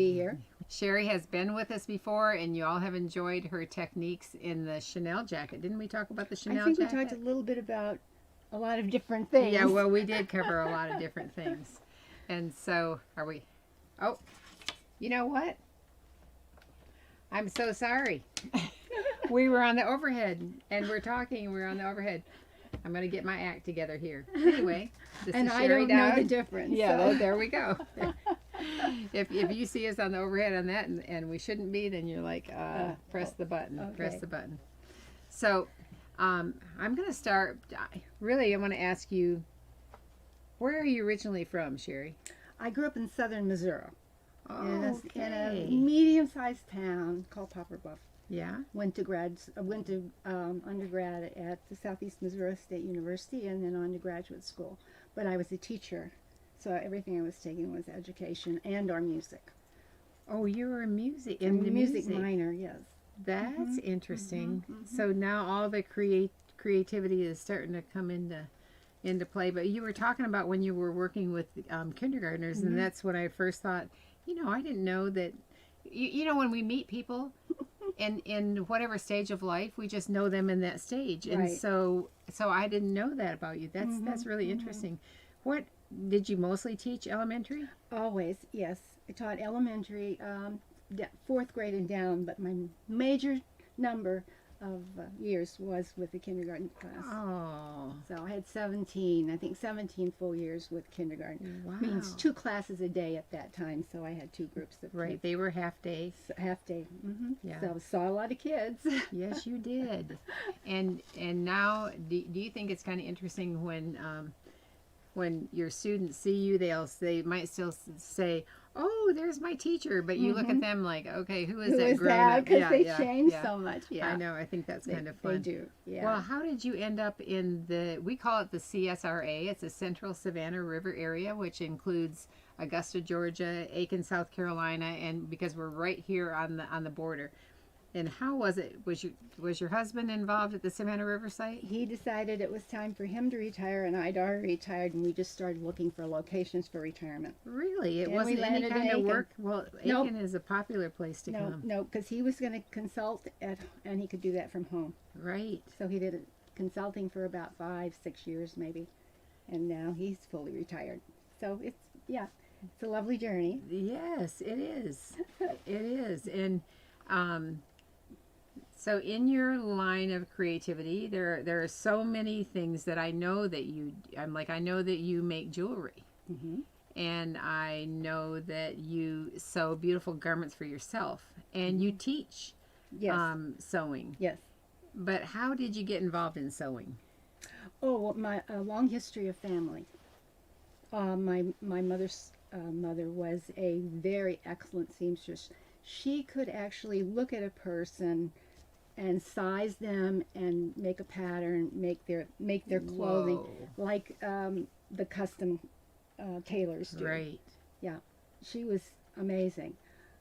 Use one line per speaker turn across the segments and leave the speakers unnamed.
be here.
Cheri has been with us before, and you all have enjoyed her techniques in the Chanel jacket. Didn't we talk about the Chanel
I think
jacket?
we talked a little bit about a lot of different things.
Yeah, well, we did cover a lot of different things. And so, are we... Oh, you know what? I'm so sorry. We were on the overhead, and we're talking, and we're on the overhead. I'm going to get my act together here. Anyway, this
and
is
I
Cheri
don't know
Dowd.
the difference.
Yeah,
so.
well, there we go. If you see us on the overhead on that, and we shouldn't be, then you're like, press the button.
Okay.
Press the button. So, I'm going to start. Really, I want to ask you, where are you originally from, Cheri?
I grew up in southern Missouri.
Oh,
in a medium-sized town called Poplar Bluff.
Yeah.
Went to undergrad at the Southeast Missouri State University and then on to graduate school. But I was a teacher, so everything I was taking was education and or music.
Oh, you were in music.
I'm a music minor, yes.
That's interesting. So now all the creativity is starting to come into play. But you were talking about when you were working with kindergartners, and that's when I first thought, I didn't know that. You know, when we meet people in whatever stage of life, we just know them in that stage, and
Right.
so I didn't know that about you. That's really interesting. What did you mostly teach? Elementary?
Always, yes. I taught elementary, 4th grade and down, but my major number of years was with the kindergarten class.
Oh,
So I had 17 full years with kindergarten.
wow.
Means 2 classes a day at that time, so I had 2 groups of
Right,
kids.
they were half day.
Half day.
Yeah.
So I saw a lot of kids.
Yes, you did. And now, do you think it's kind of interesting when your students see you, they might still say, "Oh, there's my teacher," but you look at them like, "Okay, who is
Who
that
is
grown
that?
up?"
Because
Yeah,
they
yeah,
change
yeah.
so much. Yeah,
I know. I think that's kind of fun.
They do. Yeah.
Well, how did you end up in we call it the CSRA. It's the Central Savannah River area, which includes Augusta, Georgia, Aiken, South Carolina, and because we're right here on the border. And how was it? Was your husband involved at the Savannah River site?
He decided it was time for him to retire, and I'd already retired, and we just started looking for locations for retirement.
Really? It
And we
wasn't any
landed in
kind of
Aiken.
work? Well,
Nope.
Aiken is a popular place to come.
No, because he was going to consult and he could do that from home.
Right.
So he did consulting for about 5-6 years maybe, and now he's fully retired. So it's a lovely journey.
Yes, it is. It is. And so in your line of creativity, there are so many things that I know that I know that you make jewelry. And I know that you sew beautiful garments for yourself, and you teach sewing.
Yes.
But how did you get involved in sewing?
Oh, well, my long history of family. My mother's mother was a very excellent seamstress. She could actually look at a person and size them and make a pattern, make their clothing.
Whoa.
Like the custom tailors do.
Right.
Yeah, she was amazing.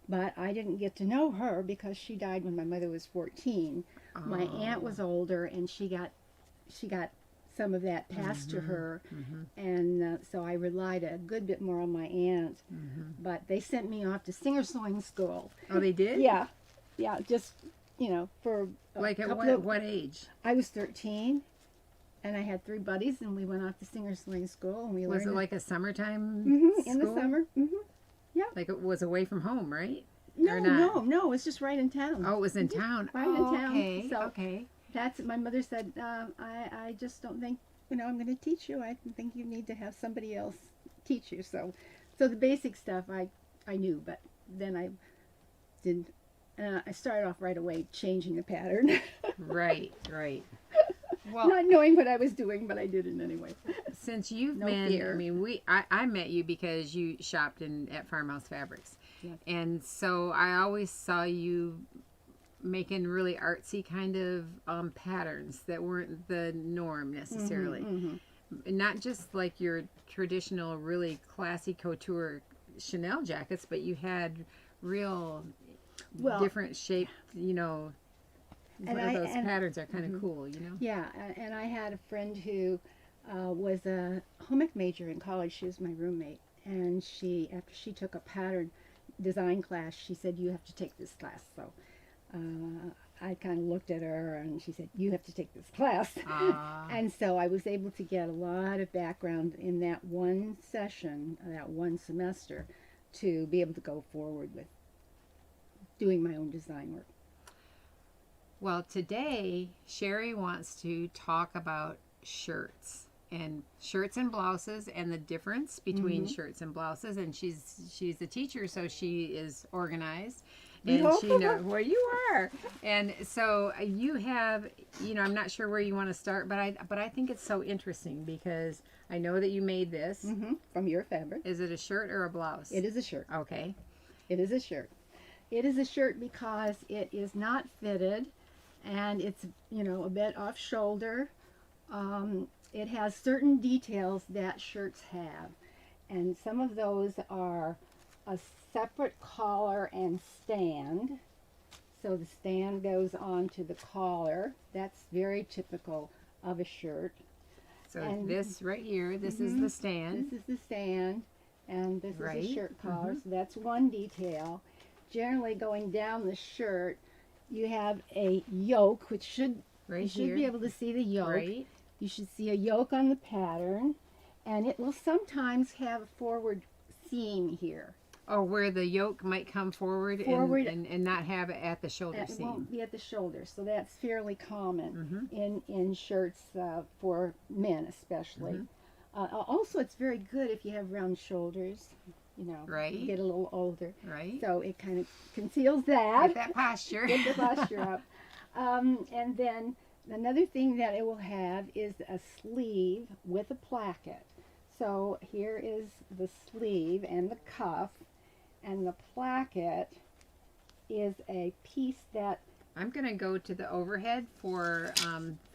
But I didn't get to know her because she died when my mother was 14. My aunt was older, and she got some of that passed to her, and so I relied a good bit more on my aunt. But they sent me off to singer sewing school.
Oh, they did?
Yeah, just for
Like at
couple
what age?
I was 13, and I had 3 buddies, and we went off to singer sewing school, and we
Was
learned
it like a summertime
in the
school?
summer.
Like it was away from home, right?
No,
Or not?
no, it's just right in town.
Oh, it was in town.
Right in town.
Okay.
So-
Okay.
That's my mother said. I just don't think I'm going to teach you. I think you need to have somebody else teach you. So the basic stuff I knew, but then I didn't. I started off right away changing the pattern,
Right. Right. Well,
not knowing what I was doing, but I did it anyway.
since you've
No
been,
fear.
I mean, I met you because you shopped at Farmhouse Fabrics,
Yeah.
and so I always saw you making really artsy kind of patterns that weren't the norm necessarily. Not just like your traditional, really classy couture Chanel jackets, but you had real different shaped,
And
those patterns are kind of cool,
Yeah, and I had a friend who was a home ec major in college. She was my roommate, and after she took a pattern design class, she said, you have to take this class. So I kind of looked at her and she said, you have to take this class. And so I was able to get a lot of background in that one session, that one semester, to be able to go forward with doing my own design work.
Well, today Cheri wants to talk about shirts and blouses and the difference between shirts and blouses. And she's a teacher, so she is organized. And she knows where you are. And so you have, I'm not sure where you want to start, but I think it's so interesting because I know that you made this.
From your fabric.
Is it a shirt or a blouse?
It is a shirt.
Okay.
It is a shirt. It is a shirt because it is not fitted and it's, a bit off shoulder. It has certain details that shirts have. And some of those are a separate collar and stand. So the stand goes on to the collar. That's very typical of a shirt.
So this right here, this is the stand.
This is the stand, and this is a shirt collar. So that's one detail. Generally, going down the shirt, you have a yoke, which should you should be able to see the yoke.
Right.
You should see a yoke on the pattern, and it will sometimes have a forward seam here.
Oh, where the yoke might come forward and not have it at the shoulder seam.
It won't be at the shoulder, so that's fairly common in shirts for men especially. Also, it's very good if you have round shoulders, you get a little older.
Right.
So it kind of conceals that.
Get that posture.
Get the posture up. And then another thing that it will have is a sleeve with a placket. So here is the sleeve and the cuff. And the placket is a piece that...
I'm going to go to the overhead for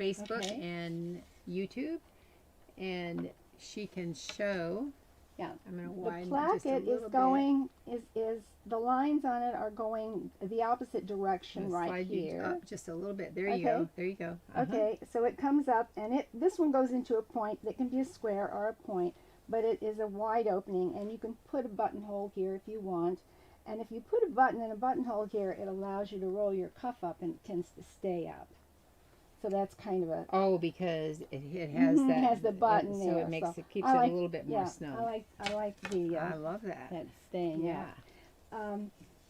Facebook and YouTube. And she can show...
Yeah.
I'm going to widen
the placket is going... Is the lines on it are going the opposite direction right here.
Up just a little bit. There you go. There you go.
Okay. So it comes up and this one goes into a point that can be a square or a point. But it is a wide opening, and you can put a buttonhole here if you want. And if you put a button in a buttonhole here, it allows you to roll your cuff up, and it tends to stay up. So that's kind of a...
Oh, because it has that...
It has the button
so
there.
It makes it keeps
it
it a little bit more snug.
I like the...
I love that.
That staying up.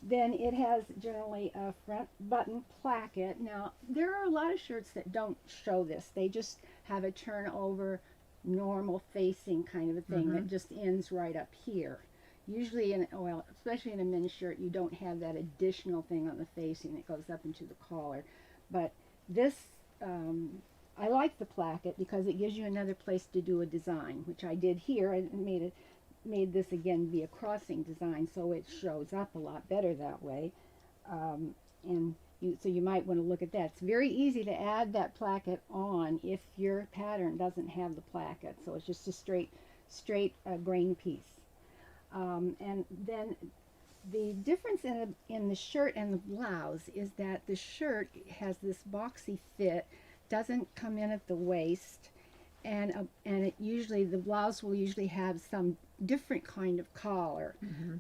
Then it has generally a front button placket. Now, there are a lot of shirts that don't show this. They just have a turnover... normal facing kind of a thing that just ends right up here. Usually especially in a men's shirt, you don't have that additional thing on the facing that goes up into the collar. But this, I like the placket because it gives you another place to do a design, which I did here. I made this again be a crossing design, so it shows up a lot better that way. So you might want to look at that. It's very easy to add that placket on if your pattern doesn't have the placket. So it's just a straight grain piece. And then the difference in the shirt and the blouse is that the shirt has this boxy fit, doesn't come in at the waist, and the blouse will usually have some different kind of collar.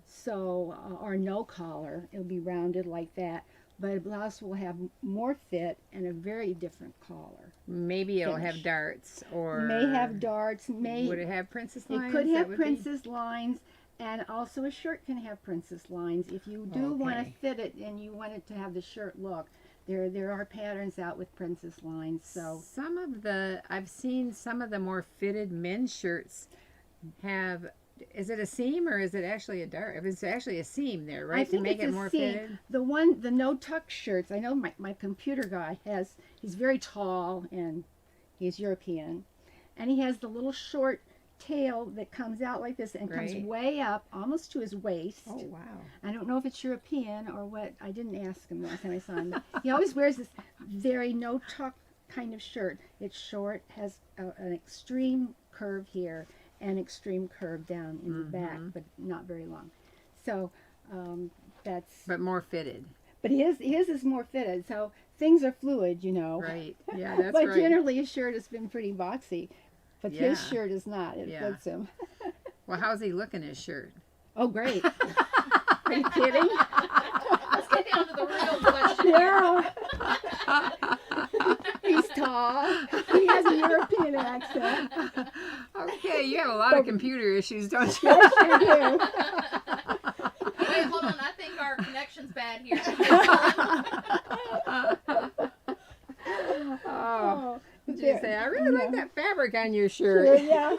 So or no collar. It'll be rounded like that. But a blouse will have more fit and a very different collar.
Maybe it'll have darts or...
May have darts.
Would it have princess lines?
It could have princess lines, and also a shirt can have princess lines. If you do want to fit it and you want it to have the shirt look, there are patterns out with princess lines. So
I've seen some of the more fitted men's shirts have... Is it a seam or is it actually a dart? If it's actually a seam there, right?
I think
to make
it's
it more
seam.
fitted.
The no tuck shirts. I know my computer guy he's very tall and he's European, and he has the little short tail that comes out like this and comes way up almost to his waist.
Oh wow!
I don't know if it's European or what. I didn't ask him last time I saw him. He always wears this very no tuck kind of shirt. It's short, has an extreme curve here. An extreme curve down in the back, but not very long. So that's...
But more fitted.
But his is more fitted, so things are fluid,
Right, yeah, that's
but
right.
generally his shirt has been pretty boxy, but his shirt is not. It fits him.
Well, how's he looking, his shirt?
Oh, great. Are you kidding?
Let's get down to the real question.
Yeah. He's tall. He has a European accent.
Okay, you have a lot of computer issues, don't you?
Yes, you do.
Wait, hold on. I think our connection's bad here.
Oh, did you
there-
say, I really like
no.
that fabric on your
Sure,
shirt?
yeah.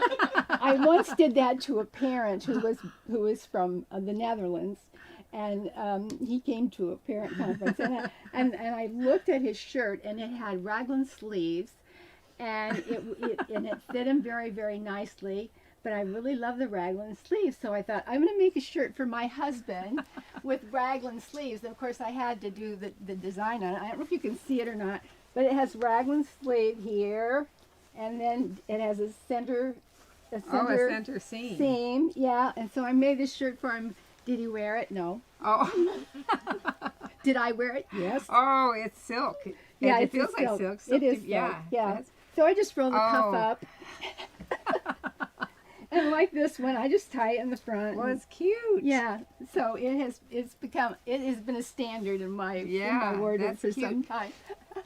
I once did that to a parent who was from the Netherlands, and he came to a parent conference, and I looked at his shirt, and it had raglan sleeves, and it fit him very, very nicely. But I really love the raglan sleeves, so I thought I'm going to make a shirt for my husband with raglan sleeves. And of course, I had to do the design on it. I don't know if you can see it or not, but it has raglan sleeve here, and then it has a center
center seam.
seam. Yeah, and so I made this shirt for him. Did he wear it? No.
Oh.
Did I wear it? Yes.
Oh, it's silk.
Yeah,
it
it's
feels like silk.
It is silk.
Yeah.
Yeah. So I just roll the cuff
Oh.
up. And like this one, I just tie it in the front.
Well, it's cute.
Yeah, so it has been a standard in my wardrobe
that's
for
cute.
some time.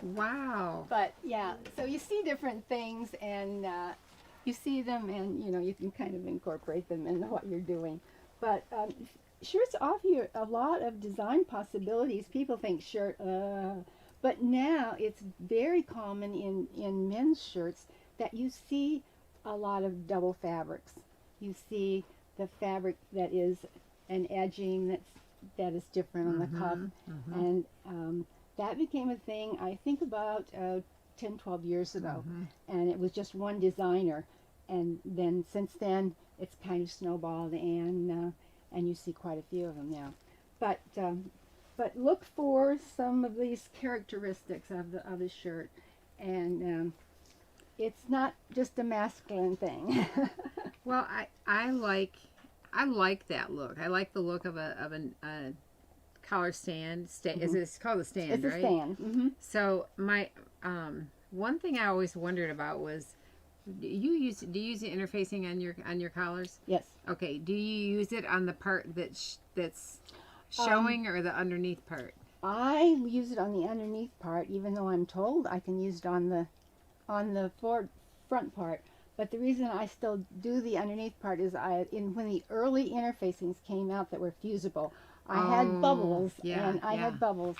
Wow.
But yeah, so you see different things, and you see them, and you can kind of incorporate them into what you're doing. But shirts offer you a lot of design possibilities. People think shirt, but now it's very common in men's shirts that you see a lot of double fabrics. You see the fabric that is an edging that is different on the cuff, and that became a thing I think about 10, 12 years ago, and it was just one designer, and then since then it's kind of snowballed, and you see quite a few of them now. But look for some of these characteristics of the shirt, and it's not just a masculine thing.
Well, I like that look. I like the look of a collar stand. It's called a stand,
It's
right?
a stand. Mm-hmm.
So my one thing I always wondered about was, do you use the interfacing on your collars?
Yes.
Okay. Do you use it on the part that's showing or the underneath part?
I use it on the underneath part, even though I'm told I can use it on the front part. But the reason I still do the underneath part is when the early interfacings came out that were fusible, I had bubbles, and I had bubbles,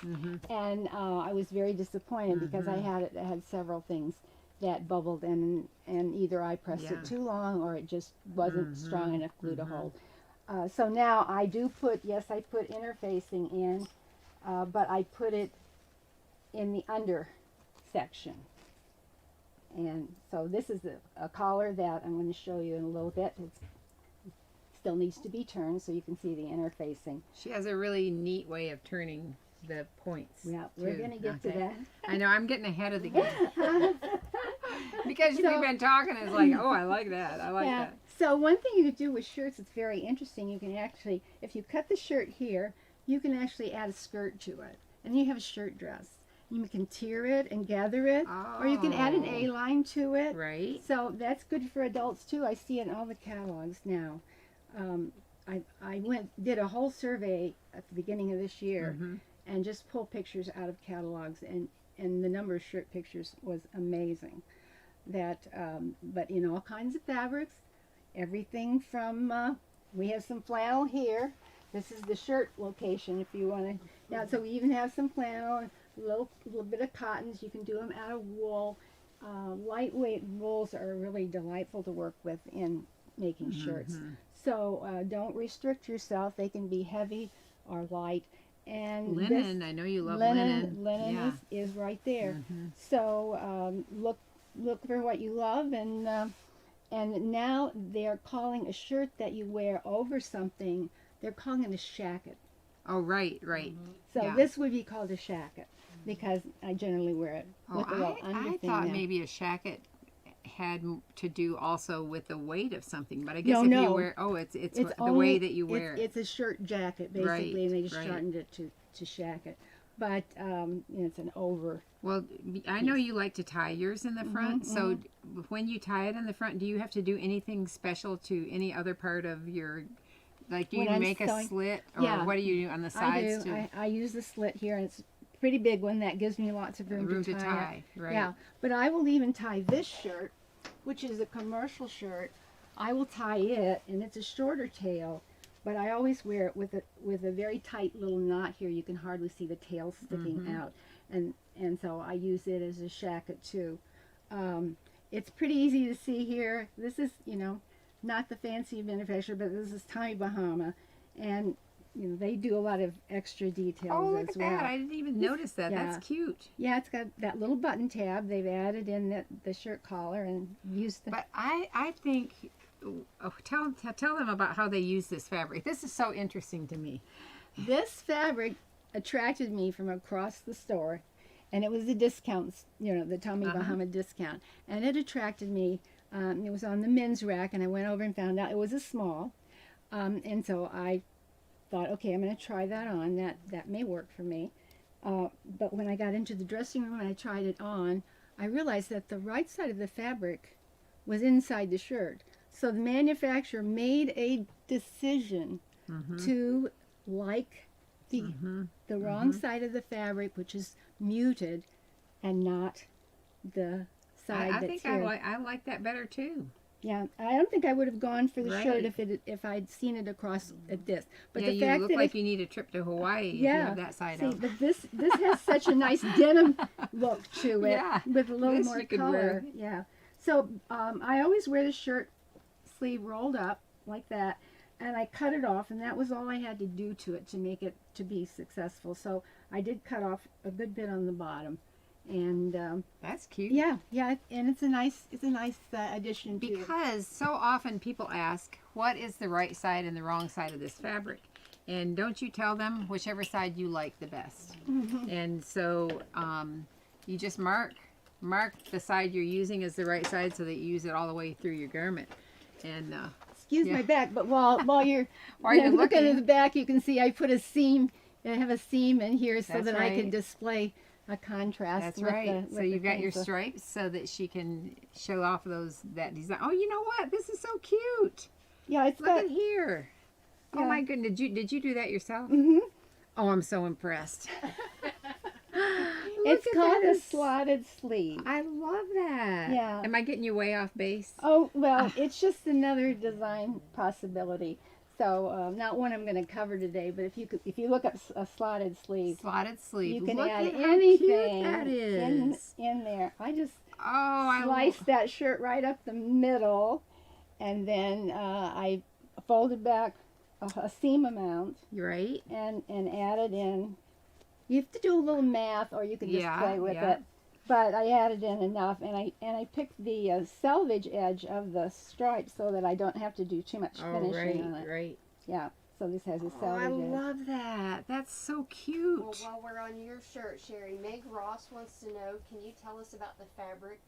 and I was very disappointed because I had several things that bubbled, and either I pressed it too long or it just wasn't strong enough glue to hold. So now I do put interfacing in, but I put it in the under section. And so this is a collar that I'm going to show you in a little bit. It still needs to be turned so you can see the interfacing.
She has a really neat way of turning the points.
Yeah, we're going to get to that.
I know, I'm getting ahead of the game. Because we've been talking, it's like, oh, I like that. I like that.
So one thing you could do with shirts that's very interesting, you can actually, if you cut the shirt here, you can actually add a skirt to it. And you have a shirt dress. You can tier it and gather it, or you can add an A-line to it.
Right.
So that's good for adults too. I see it in all the catalogs now. I did a whole survey at the beginning of this year and just pulled pictures out of catalogs, and the number of shirt pictures was amazing. But in all kinds of fabrics, everything from, we have some flannel here. This is the shirt location if you want to. Now, so we even have some flannel and a little bit of cottons. You can do them out of wool. Lightweight wools are really delightful to work with in making shirts. So don't restrict yourself. They can be heavy or light. And
linen, I know you love linen.
Linen is right there. So look for what you love, and now they're calling a shirt that you wear over something, they're calling it a shacket.
Oh, right.
So this would be called a shacket because I generally wear it with a little under
I
thing
thought
now.
maybe a shacket had to do also with the weight of something, but I guess
No.
you wear, it's the way that you wear it.
It's a shirt jacket basically, and they just shortened it to shacket. But it's an over.
Well, I know you like to tie yours in the front, so when you tie it in the front, do you have to do anything special to any other part of your Like you
when I'm
make a
sewing.
slit, or
Yeah,
what do you do on the
I
sides
do.
to
I use the slit here, and it's a pretty big one that gives me lots of room
to
tie
tie?
it.
Right.
Yeah, but I will even tie this shirt, which is a commercial shirt. I will tie it, and it's a shorter tail, but I always wear it with a very tight little knot here. You can hardly see the tail sticking out, and so I use it as a shacket too. It's pretty easy to see here. This is, not the fancy manufacturer, but this is Tommy Bahama, and they do a lot of extra details
Oh, look
as
at
well.
that! I didn't even notice that.
Yeah.
That's cute.
Yeah, it's got that little button tab. They've added in the shirt collar and used the.
But I think, tell them about how they use this fabric. This is so interesting to me.
This fabric attracted me from across the store, and it was the discounts, the Tommy Bahama discount, and it attracted me. It was on the men's rack, and I went over and found out it was a small, and so I thought, okay, I'm going to try that on. That may work for me. But when I got into the dressing room and I tried it on, I realized that the right side of the fabric was inside the shirt. So the manufacturer made a decision to like the wrong side of the fabric, which is muted, and not the side
I
that's
think
here.
I like that better too.
Yeah, I don't think I would have gone for the shirt
Right.
if I'd seen it across at this. But
Yeah,
the
you
fact
look
that
like you need a trip to Hawaii if you
yeah,
have that side
see,
out.
but this has such a nice denim look to it,
Yeah,
with a little
this
more
you could
color.
wear.
Yeah. So I always wear the shirt sleeve rolled up like that, and I cut it off, and that was all I had to do to it to make it to be successful. So I did cut off a good bit on the bottom, and
That's cute.
yeah, and it's a nice addition to.
Because so often people ask, what is the right side and the wrong side of this fabric? And don't you tell them whichever side you like the best. And so you just mark the side you're using as the right side so that you use it all the way through your garment. And
Excuse
yeah.
my back, but while you're
While you're
looking at
looking.
the back, you can see I put a seam. I have a seam in here so
That's
that I can
right.
display a contrast.
that's
with
right.
The,
So you've got your stripes so that she can show off that design. Oh, you know what? This is so cute.
Yeah, it's
Look
got.
at here.
Yeah.
Oh my goodness. Did you do that yourself?
Mhm.
Oh, I'm so impressed.
It's
Look at
called a
this.
slotted sleeve.
I love that.
Yeah.
Am I getting you way off base?
Oh well, it's just another design possibility. So not one I'm going to cover today, but if you look up a slotted sleeve,
Slotted sleeve.
you can
Look
add
at how
anything
cute that is.
in there. I just
Oh, I
sliced that shirt right up the middle, and then I folded back a seam amount
You're right.
and added in. You have to do a little math, or you can just
Yeah,
play with
yeah.
it. But I added in enough, and I picked the selvage edge of the stripe so that I don't have to do too much
Oh,
finishing on it.
right.
Yeah. So this has a
Oh, I
selvage edge.
love that. That's so cute.
Well, while we're on your shirt, Cheri, Meg Ross wants to know, can you tell us about the fabric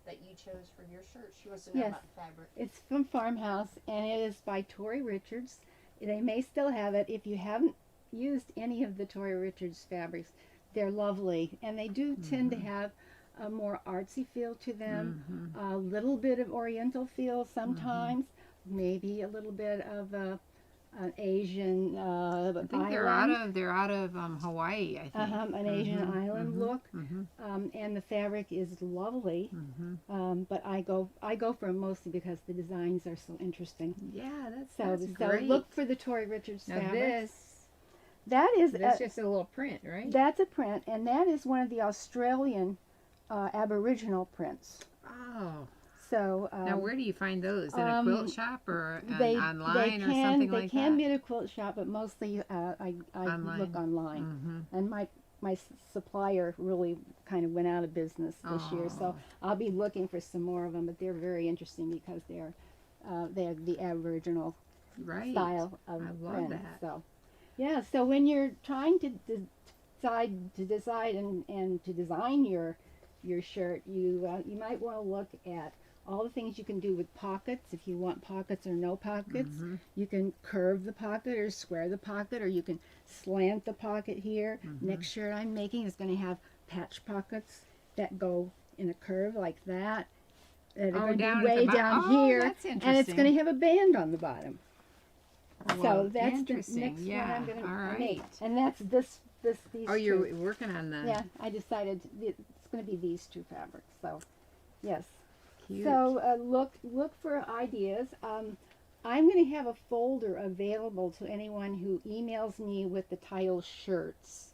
that you chose for your shirt? She wants to know
Yes.
about the fabric.
It's from Farmhouse, and it is by Tori Richards. They may still have it. If you haven't used any of the Tori Richards fabrics, they're lovely, and they do tend to have a more artsy feel to them, a little bit of oriental feel sometimes, maybe a little bit of an Asian
I think
island.
they're out of Hawaii, I think.
An Asian island look,
Mm-hmm.
and the fabric is lovely. But I go for 'em mostly because the designs are so interesting.
Yeah, that's
So
great.
look for the Tori Richards
now
fabric.
that's
That's
just a little print, right?
that's a print, and that is one of the Australian Aboriginal prints.
Oh.
So
Now where do you find those? In a quilt shop or online or something
they
like that?
can be at a quilt shop, but mostly I
Online.
look online.
Mhm.
And my supplier really kind of went out of business this year, so I'll be looking for some more of them. But they're very interesting because they have the Aboriginal
Right.
style of
I love
print.
that.
So yeah, so when you're trying to decide and to design your shirt, you might want to look at all the things you can do with pockets. If you want pockets or no pockets, you can curve the pocket or square the pocket, or you can slant the pocket here. Next shirt I'm making is going to have patch pockets that go in a curve like that. That are going to
down
be
at the
way
bottom.
down
Oh,
here,
that's
and it's
interesting.
going to have a band on the bottom. So
Well,
that's the
interesting.
next one I'm going to
All
make.
right.
And that's these
Oh,
two.
you're working on the
Yeah, I decided it's going to be these two fabrics. So, yes.
cute.
So look for ideas. I'm going to have a folder available to anyone who emails me with the title shirts.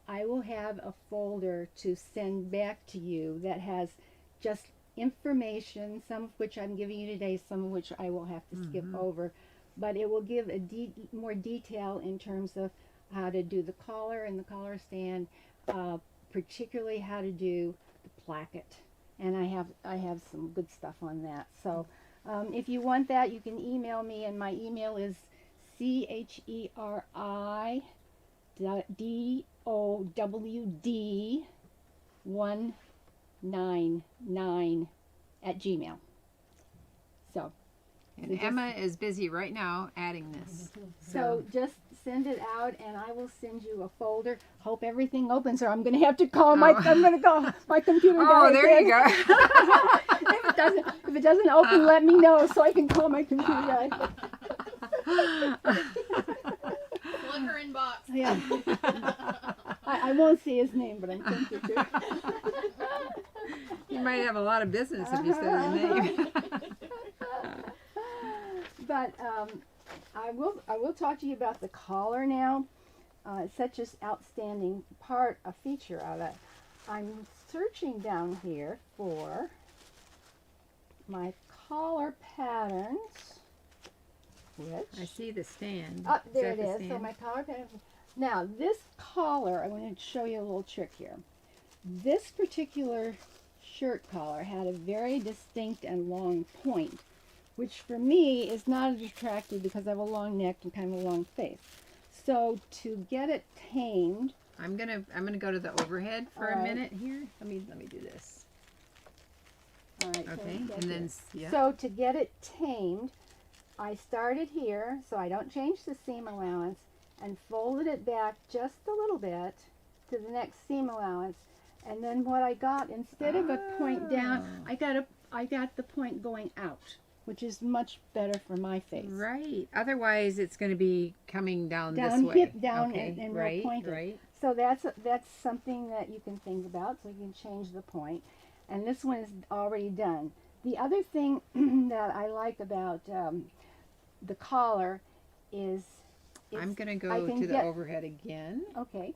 I will have a folder to send back to you that has just information, some of which I'm giving you today, some of which I will have to skip over. But it will give a more detail in terms of how to do the collar and the collar stand, particularly how to do the placket. And I have some good stuff on that. So if you want that, you can email me, and my email is CHERIDOWD199@gmail. So.
And Emma is busy right now adding this.
So just send it out, and I will send you a folder. Hope everything opens, or I'm going to have to call my. I'm going to call my computer guy.
Oh, there you
again.
go.
If it doesn't open, let me know so I can call my computer guy.
Flickering box.
Yeah. I won't see his name, but I'm tempted to.
You might have a lot of business if you said his name.
But I will talk to you about the collar now. It's such an outstanding a feature of it. I'm searching down here for my collar patterns.
I see the stand.
Up there
that
it
the
is. So
stand?
my collar patterns. Now this collar, I want to show you a little trick here. This particular shirt collar had a very distinct and long point, which for me is not as attractive because I have a long neck and kind of a long face. So to get it tamed,
I'm gonna go to the overhead for a minute here. Let me do this.
all right.
Okay,
so
and then yeah.
So to get it tamed, I started here, so I don't change the seam allowance, and folded it back just a little bit to the next seam allowance. And then what I got, instead of a point down, I got the point going out, which is much better for my face.
Right. Otherwise, it's going to be coming down this way.
Hip down,
okay.
and
right,
real pointed.
Right.
So that's something that you can think about. So you can change the point. And this one is already done. The other thing that I like about the collar is
I'm going to go to the overhead again.
Okay.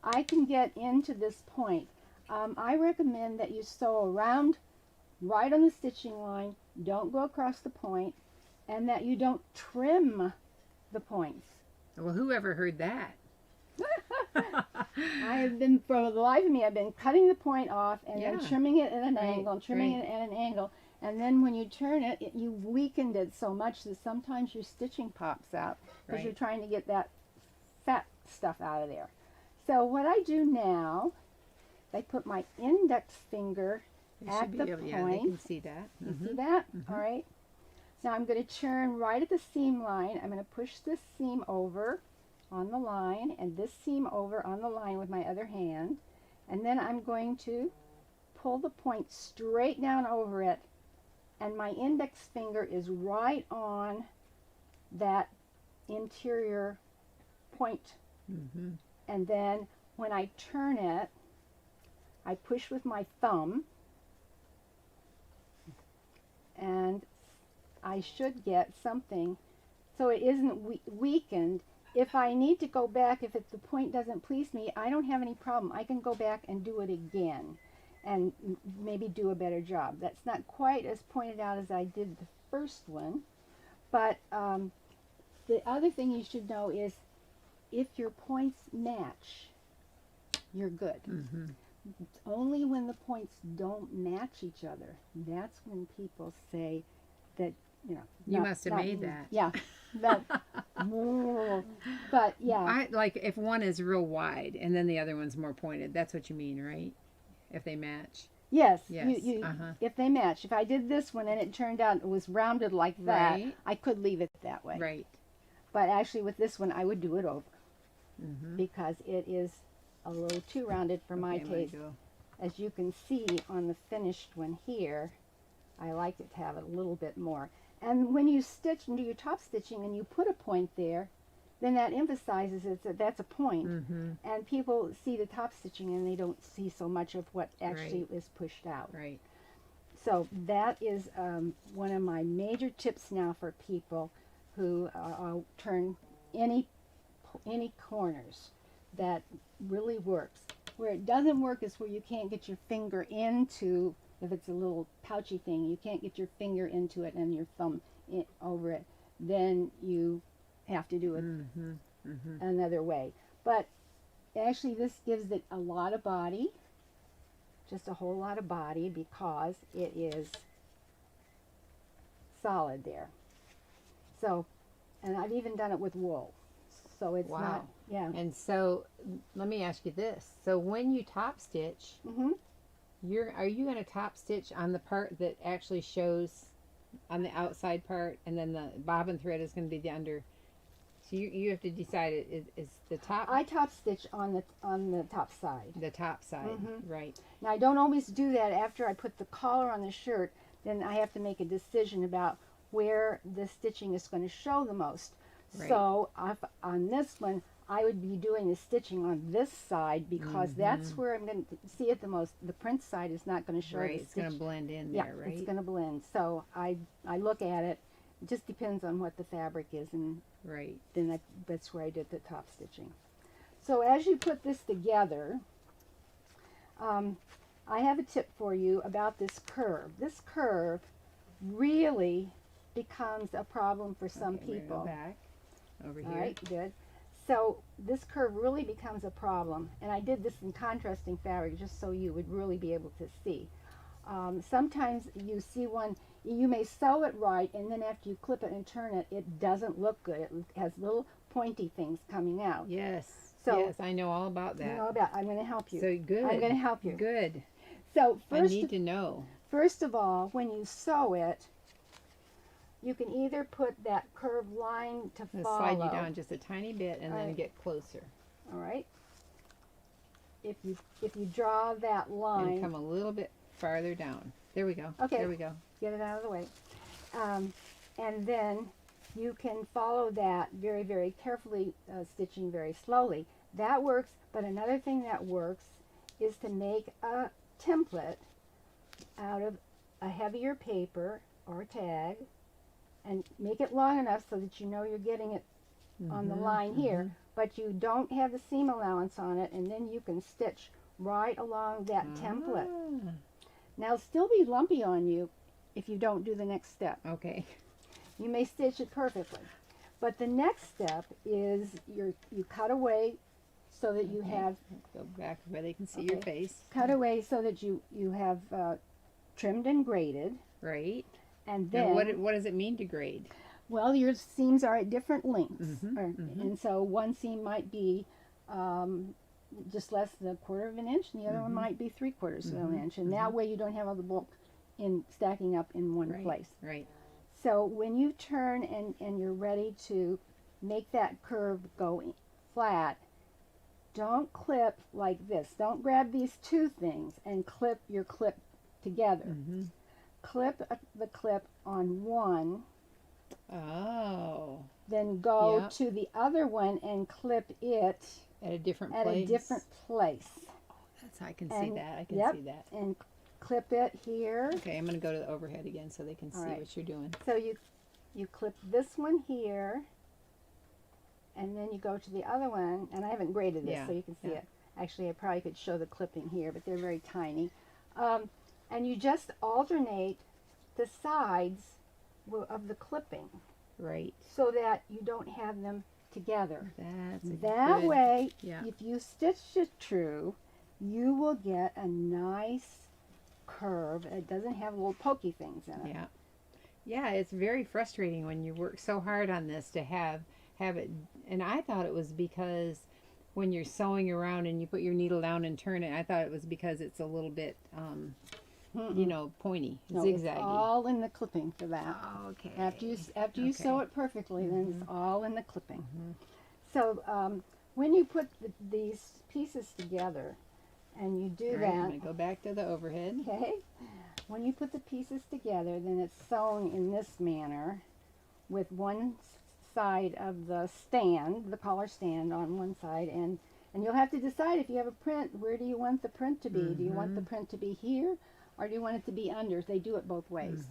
I can get into this point. I recommend that you sew around right on the stitching line. Don't go across the point, and that you don't trim the points.
Well, whoever heard that?
I have been, for the life of me, I've been cutting the point off and then
Yeah.
trimming it at an
Right,
angle, and trimming
right.
it at an angle. And then when you turn it, you've weakened it so much that sometimes your stitching pops out because you're
Right.
trying to get that fat stuff out of there. So what I do now, I put my index finger
They
at
should be
the
able,
point.
yeah, they can see that.
You see that?
Mhm.
All right. Now I'm going to turn right at the seam line. I'm going to push this seam over on the line and this seam over on the line with my other hand. And then I'm going to pull the point straight down over it, and my index finger is right on that interior point.
Mm-hmm.
And then when I turn it, I push with my thumb, and I should get something so it isn't weakened. If I need to go back, if the point doesn't please me, I don't have any problem. I can go back and do it again and maybe do a better job. That's not quite as pointed out as I did the first one, but the other thing you should know is if your points match, you're good.
Mm-hmm.
It's only when the points don't match each other, that's when people say that,
You
not-
must have
not-
made that.
Yeah. But, but yeah.
I like if one is real wide and then the other one's more pointed. That's what you mean, right? If they match.
Yes.
Yes,
If they match. If I did this one and it turned out it was rounded like that,
Right.
I could leave it that way.
Right.
But actually with this one, I would do it over
Mm-hmm.
because it is a little too rounded for my taste. As you can see on the finished one here, I like it to have it a little bit more. And when you stitch and do your top stitching and you put a point there, then that emphasizes it that that's a point.
Mm-hmm.
And people see the top stitching and they don't see so much of what actually
Right.
is pushed out.
Right.
So that is one of my major tips now for people who turn any corners. That really works. Where it doesn't work is where you can't get your finger into, if it's a little pouchy thing, you can't get your finger into it and your thumb over it. Then you have to do it
Mm-hmm. Mm-hmm.
another way. But actually this gives it a lot of body, just a whole lot of body, because it is solid there. So, and I've even done it with wool. So it's
Wow.
not, yeah.
And so, let me ask you this. So when you top stitch,
Mm-hmm.
are you going to top stitch on the part that actually shows on the outside part, and then the bobbin thread is going to be the under? So you have to decide is the top
I top stitch on the top side.
the top side,
Mhm.
right?
Now I don't always do that after I put the collar on the shirt. Then I have to make a decision about where the stitching is going to show the most.
Right.
So on this one, I would be doing the stitching on this side because that's where I'm going to see it the most. The print side is not going to show
Right,
the
it's going to
stitch.
blend in
Yeah,
there, right?
it's going to blend. So I look at it. It just depends on what the fabric is, and
Right.
then that's where I did the top stitching. So as you put this together, I have a tip for you about this curve. This curve really becomes a problem for some
Okay, we're gonna
people.
go back over
All
here.
right, good. So this curve really becomes a problem, and I did this in contrasting fabric just so you would really be able to see. Sometimes you see one, you may sew it right, and then after you clip it and turn it, it doesn't look good. It has little pointy things coming out.
Yes.
So-
yes, I know all about
You
that.
know about, I'm going to help you.
So good.
I'm going to help you.
Good.
So
I need to know.
first of all, when you sew it, you can either put that curved line to
I'm gonna
follow.
slide you down just a tiny bit and then
Alright.
get closer
All right. If you draw that
and
line,
come a little bit farther down. There we go.
Okay.
There we go.
get it out of the way, and then you can follow that very, very carefully, stitching very slowly. That works. But another thing that works is to make a template out of a heavier paper or tag, and make it long enough so that you know you're getting it on the line here, but you don't have the seam allowance on it, and then you can stitch right along that template.
Ah,
Now it'll still be lumpy on you if you don't do the next step.
okay.
You may stitch it perfectly, but the next step is you cut away so that you
Okay.
have
Go back where they can see your
Okay.
face.
cut away so that you have trimmed and graded,
Right.
and
Now,
then
what does it mean to grade?
well, your seams are at different lengths,
Mhm,
and so one seam might be just less than 1/4 of an inch, and the other one might be 3/4 of an inch, and that way you don't have all the bulk in stacking up in one
Right.
place.
Right.
So when you turn and you're ready to make that curve go flat, don't clip like this. Don't grab these two things and clip your clip together.
Mm-hmm.
Clip the clip on one,
Oh.
then go
Yep.
to the other one and clip it
At a different
at
place.
a different place.
That's I can see
And-
that. I can
yep.
see that.
And clip it here.
Okay, I'm gonna go to the overhead again so they can see
Alright.
what you're doing.
So you clip this one here, and then you go to the other one, and I haven't graded this
Yeah,
so you can see
yeah.
it. Actually, I probably could show the clipping here, but they're very tiny. And you just alternate the sides of the clipping
Right.
so that you don't have them together.
That's a
That
good,
way,
Yeah.
if you stitch it true, you will get a nice curve. It doesn't have little pokey things in it.
Yeah. Yeah, it's very frustrating when you work so hard on this to have it. And I thought it was because when you're sewing around and you put your needle down and turn it, I thought it was because it's a little bit, pointy,
No,
zigzaggy.
it's all in the clipping for that.
Okay.
After you sew it perfectly, then it's all in the clipping. So when you put these pieces together And you do
All right,
that.
I'm going to go back to the overhead.
Okay. When you put the pieces together, then it's sewn in this manner with one side of the stand, the collar stand on one side, and you'll have to decide if you have a print, where do you want the print to be? Do you want the print to be here, or do you want it to be under? They do it both ways.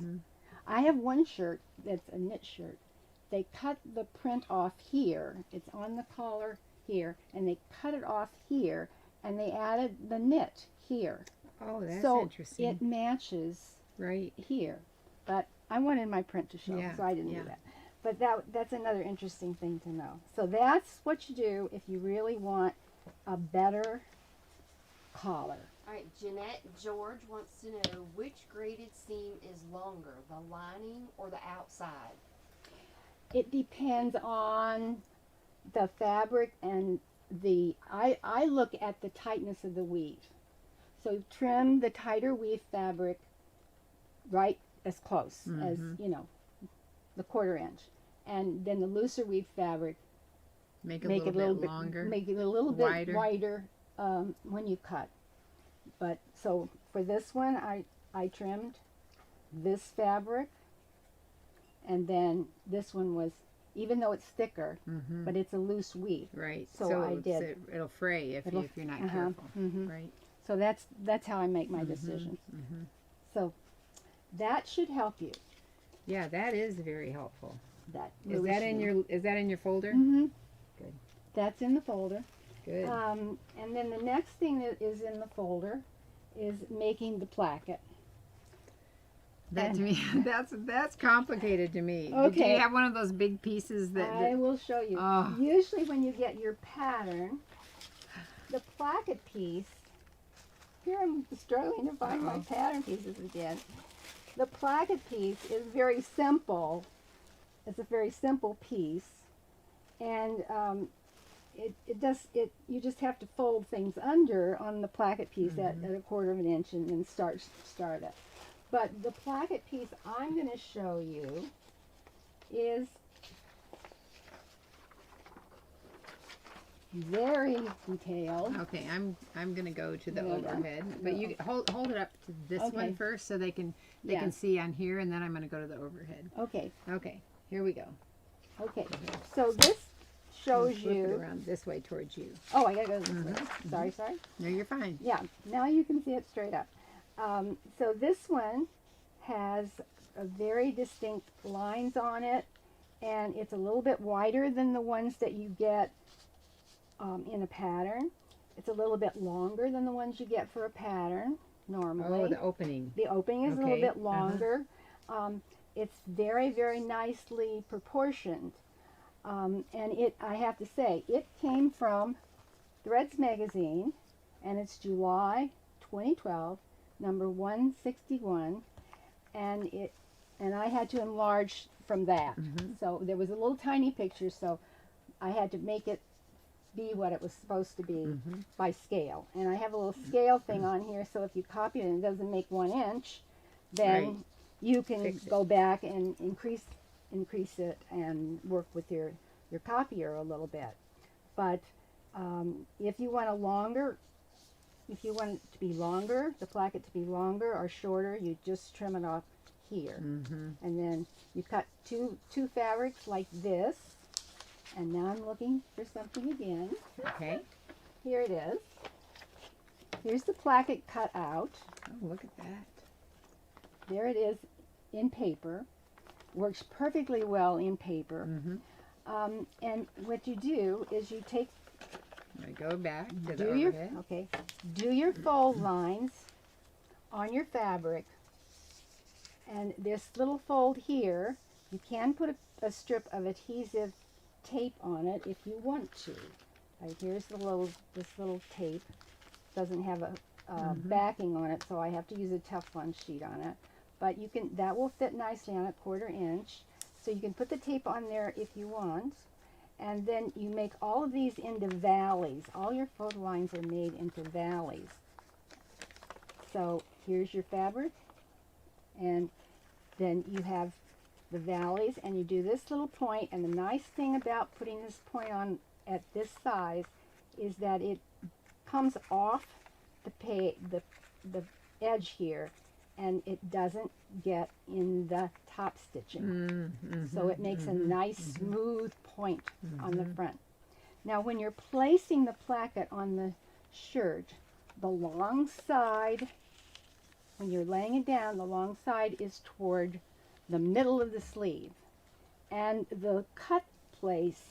I have one shirt that's a knit shirt. They cut the print off here. It's on the collar here, and they cut it off here, and they added the knit here.
Oh, that's
So
interesting.
it matches
Right.
here. But I wanted my print to show,
Yeah,
so I didn't
yeah.
do that. But that's another interesting thing to know. So that's what you do if you really want a better collar.
All right, Jeanette George wants to know which graded seam is longer, the lining or the outside?
It depends on the fabric and I look at the tightness of the weave. So trim the tighter weave fabric right as close as, you know, the 1/4 inch. And then the looser weave fabric,
Make it a
make
little
it a little
bit
bit
longer.
make it a little
wider.
bit wider when you cut. But so for this one, I trimmed this fabric, and then this one was, even though it's thicker, but it's a loose weave.
Right.
So I did.
It'll fray if you're not careful. Right.
So that's how I make my decisions. So that should help you.
Yeah, that is very helpful.
That
Is
really
that
should
in
be.
your folder? Good.
That's in the folder.
Good.
And then the next thing that is in the folder is making the placket.
That to me, that's complicated to me. Do
Okay.
you have one of those big pieces that?
I will show you.
Oh.
Usually when you get your pattern, the placket piece, here I'm struggling to find my pattern pieces again. The placket piece is very simple. It's a very simple piece. And you just have to fold things under on the placket piece at 1/4 inch and then start it. But the placket piece I'm going to show you is very detailed.
Okay, I'm gonna go to the
No, no.
overhead, but
No.
you hold it up to this
Okay.
one first so they can
Yeah.
see on here, and then I'm gonna go to the overhead.
Okay,
Okay, here we go.
okay. So this shows
Flip it
you.
around this way towards you.
Oh, I gotta go this way. Sorry.
No, you're fine.
Yeah, now you can see it straight up. So this one has a very distinct lines on it, and it's a little bit wider than the ones that you get in a pattern. It's a little bit longer than the ones you get for a pattern normally.
Oh, the opening.
The opening is a little
Okay,
bit longer. It's very, very nicely proportioned. And I have to say, it came from Threads Magazine, and it's July 2012, number 161, and I had to enlarge from that. So there was a little tiny picture, so I had to make it be what it was supposed to be by scale. And I have a little scale thing on here, so if you copy it and it doesn't make 1 inch, then
Right.
you can
Fix it.
go back and increase it and work with your copier a little bit. But if you want if you want it to be longer, the placket to be longer or shorter, you just trim it off here. And then you cut two fabrics like this. And now I'm looking for something again.
Okay.
Here it is. Here's the placket cut out.
Oh, look at that.
There it is in paper. Works perfectly well in paper. And what you do is you take,
I'm gonna go back to the
do your,
overhead.
okay, do your fold lines on your fabric. And this little fold here, you can put a strip of adhesive tape on it if you want to. Right, here's this little tape. Doesn't have a backing on it, so I have to use a Teflon sheet on it. But that will fit nicely on a 1/4 inch. So you can put the tape on there if you want. And then you make all of these into valleys. All your fold lines are made into valleys. So here's your fabric, and then you have the valleys, and you do this little point. And the nice thing about putting this point on at this size is that it comes off the edge here, and it doesn't get in the top stitching. So it makes a nice smooth point on the front. Now when you're placing the placket on the shirt, the long side, when you're laying it down, the long side is toward the middle of the sleeve. And the cut place,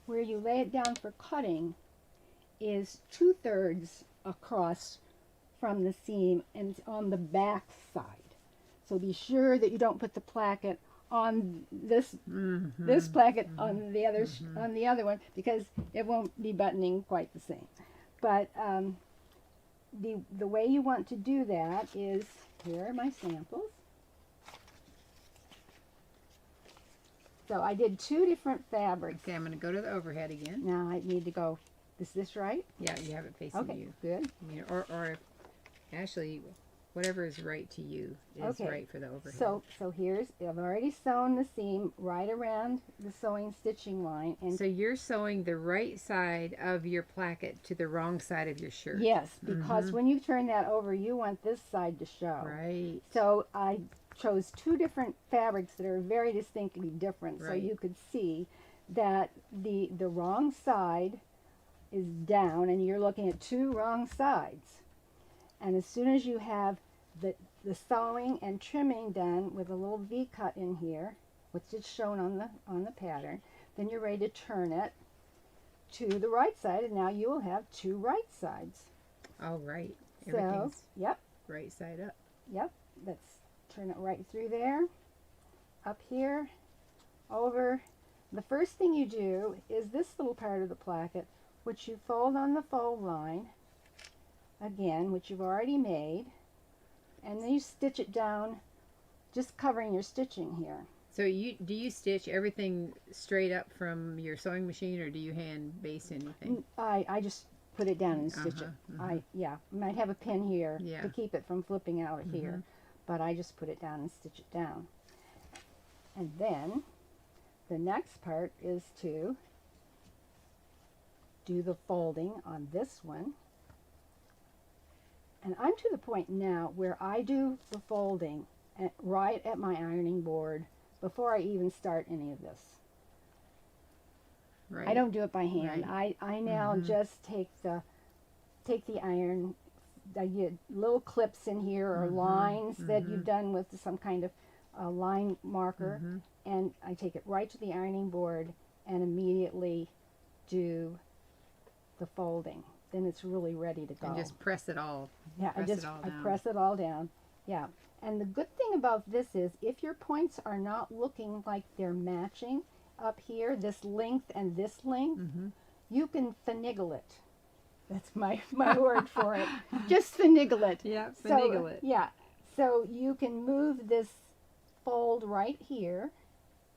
where you lay it down for cutting, is 2/3 across from the seam, and it's on the back side. So be sure that you don't put the placket on this this placket on the other one, because it won't be buttoning quite the same. But the way you want to do that is, here are my samples. So I did 2 different fabrics.
Okay, I'm going to go to the overhead again.
Now I need to go, is this right?
Yeah, you have it facing
Okay,
you.
good.
I mean, or actually, whatever is right to you is
Okay.
right for the overhead.
So here's, I've already sewn the seam right around the sewing stitching line. And
So you're sewing the right side of your placket to the wrong side of your shirt.
yes, because when you turn that over, you want this side to show.
Right.
So I chose 2 different fabrics that are very distinctly different, so
Right.
you could see that the wrong side is down, and you're looking at 2 wrong sides. And as soon as you have the sewing and trimming done with a little V cut in here, which is shown on the pattern, then you're ready to turn it to the right side, and now you will have 2 right sides.
Oh, right.
So,
Everything's
yep.
right side up.
Yep, let's turn it right through there, up here, over. The first thing you do is this little part of the placket, which you fold on the fold line, again, which you've already made, and then you stitch it down, just covering your stitching here.
So do you stitch everything straight up from your sewing machine, or do you hand base anything?
I just put it down and stitch it. I might have a pin here to keep it from flipping out here, but I just put it down and stitch it down. And then the next part is to do the folding on this one. And I'm to the point now where I do the folding right at my ironing board before I even start any of this.
Right.
I don't do it by hand.
Right.
I now just take the iron. I get little clips in here, or lines that you've done with some kind of line marker, and I take it right to the ironing board and immediately do the folding. Then it's really ready to go.
And just press it all.
Yeah,
press it all
I
down.
press it all down. Yeah. And the good thing about this is, if your points are not looking like they're matching up here, this length and this length, you can finagle it. That's my word for it. Just finagle it.
Yeah,
So, yeah. So you can move this fold right here.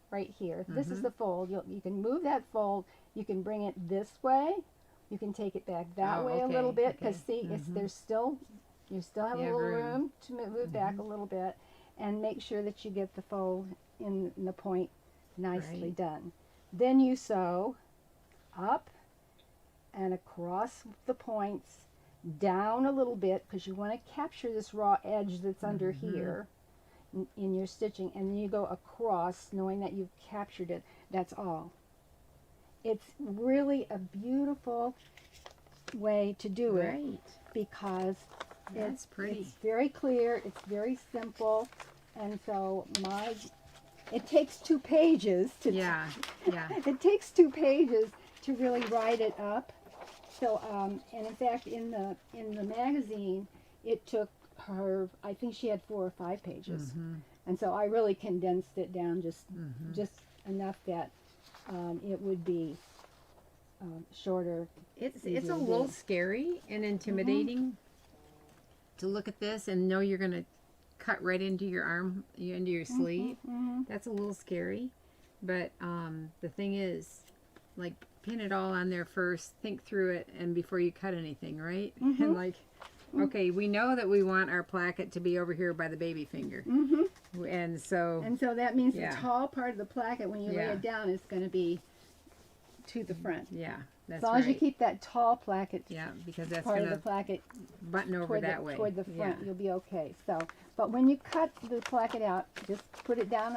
Right here. This is the fold. You can move that fold. You can bring it this way. You can take it back that way a little bit, because see, you still have a little room to move back a little bit, and make sure that you get the fold in the point nicely done. Then you sew up and across the points, down a little bit, because you want to capture this raw edge that's under here in your stitching, and then you go across, knowing that you've captured it. That's all. It's really a beautiful way to do it, because
That's pretty.
it's very clear, it's very simple, and so it takes 2 pages to it takes 2 pages to really write it up. So and in fact, in the magazine, it took her, I think she had 4 or 5 pages, and so I really condensed it down just enough that it would be shorter.
It's
easier
a
to
little
do.
scary and intimidating to look at this and know you're going to cut right into your arm, into your sleeve. That's a little scary, but the thing is, like, pin it all on there first, think through it, and before you cut anything, right? And like, okay, we know that we want our placket to be over here by the baby finger, and so
that means the tall part of the placket, when you lay
Yeah.
it down, is going to be to the front.
yeah, That's
As long as you
right.
keep that tall placket
Yeah, because that's
part of
gonna
the placket
button over
toward
that
the,
way.
toward the front,
Yeah.
you'll be okay. So, but when you cut the placket out, just put it down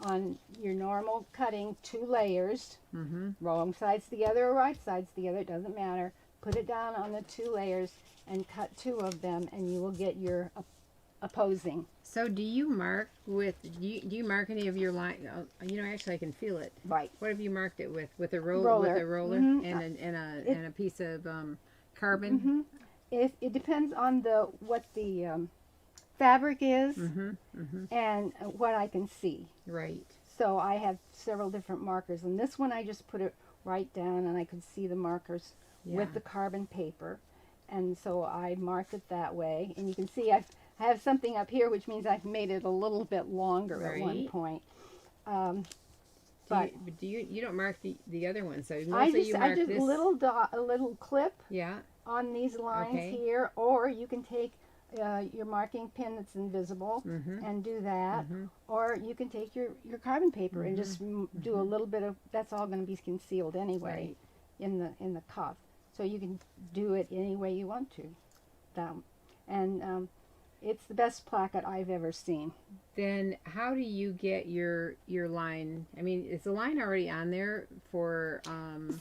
on your normal cutting, 2 layers,
Mm-hmm.
wrong sides together or right sides together, it doesn't matter. Put it down on the 2 layers and cut 2 of them, and you will get your opposing.
So do you mark with, do you mark any of your line? You know, actually I can feel it.
Right.
What have you marked it with? With a With
Roller.
a roller
Mhm.
and a piece of carbon?
Mm-hmm. It depends on what the fabric is
Mm-hmm. Mm-hmm.
and what I can see.
Right.
So I have several different markers, and this one I just put it right down, and I could see the markers
Yeah.
with the carbon paper, and so I marked it that way. And you can see I have something up here, which means I've made it a little bit longer at one
Right.
point.
But you don't mark the other ones, so
I
mostly
just
you
I
mark
did
this.
a little clip
Yeah.
on these lines
Okay.
here, or you can take your marking pin that's invisible
Mm-hmm.
and do that,
Mm-hmm.
or you can take your carbon paper and just do a little bit of, that's all going to be concealed anyway
Right.
in the cuff, so you can do it any way you want to. And it's the best placket I've ever seen.
Then how do you get your line? I mean, is the line already on there for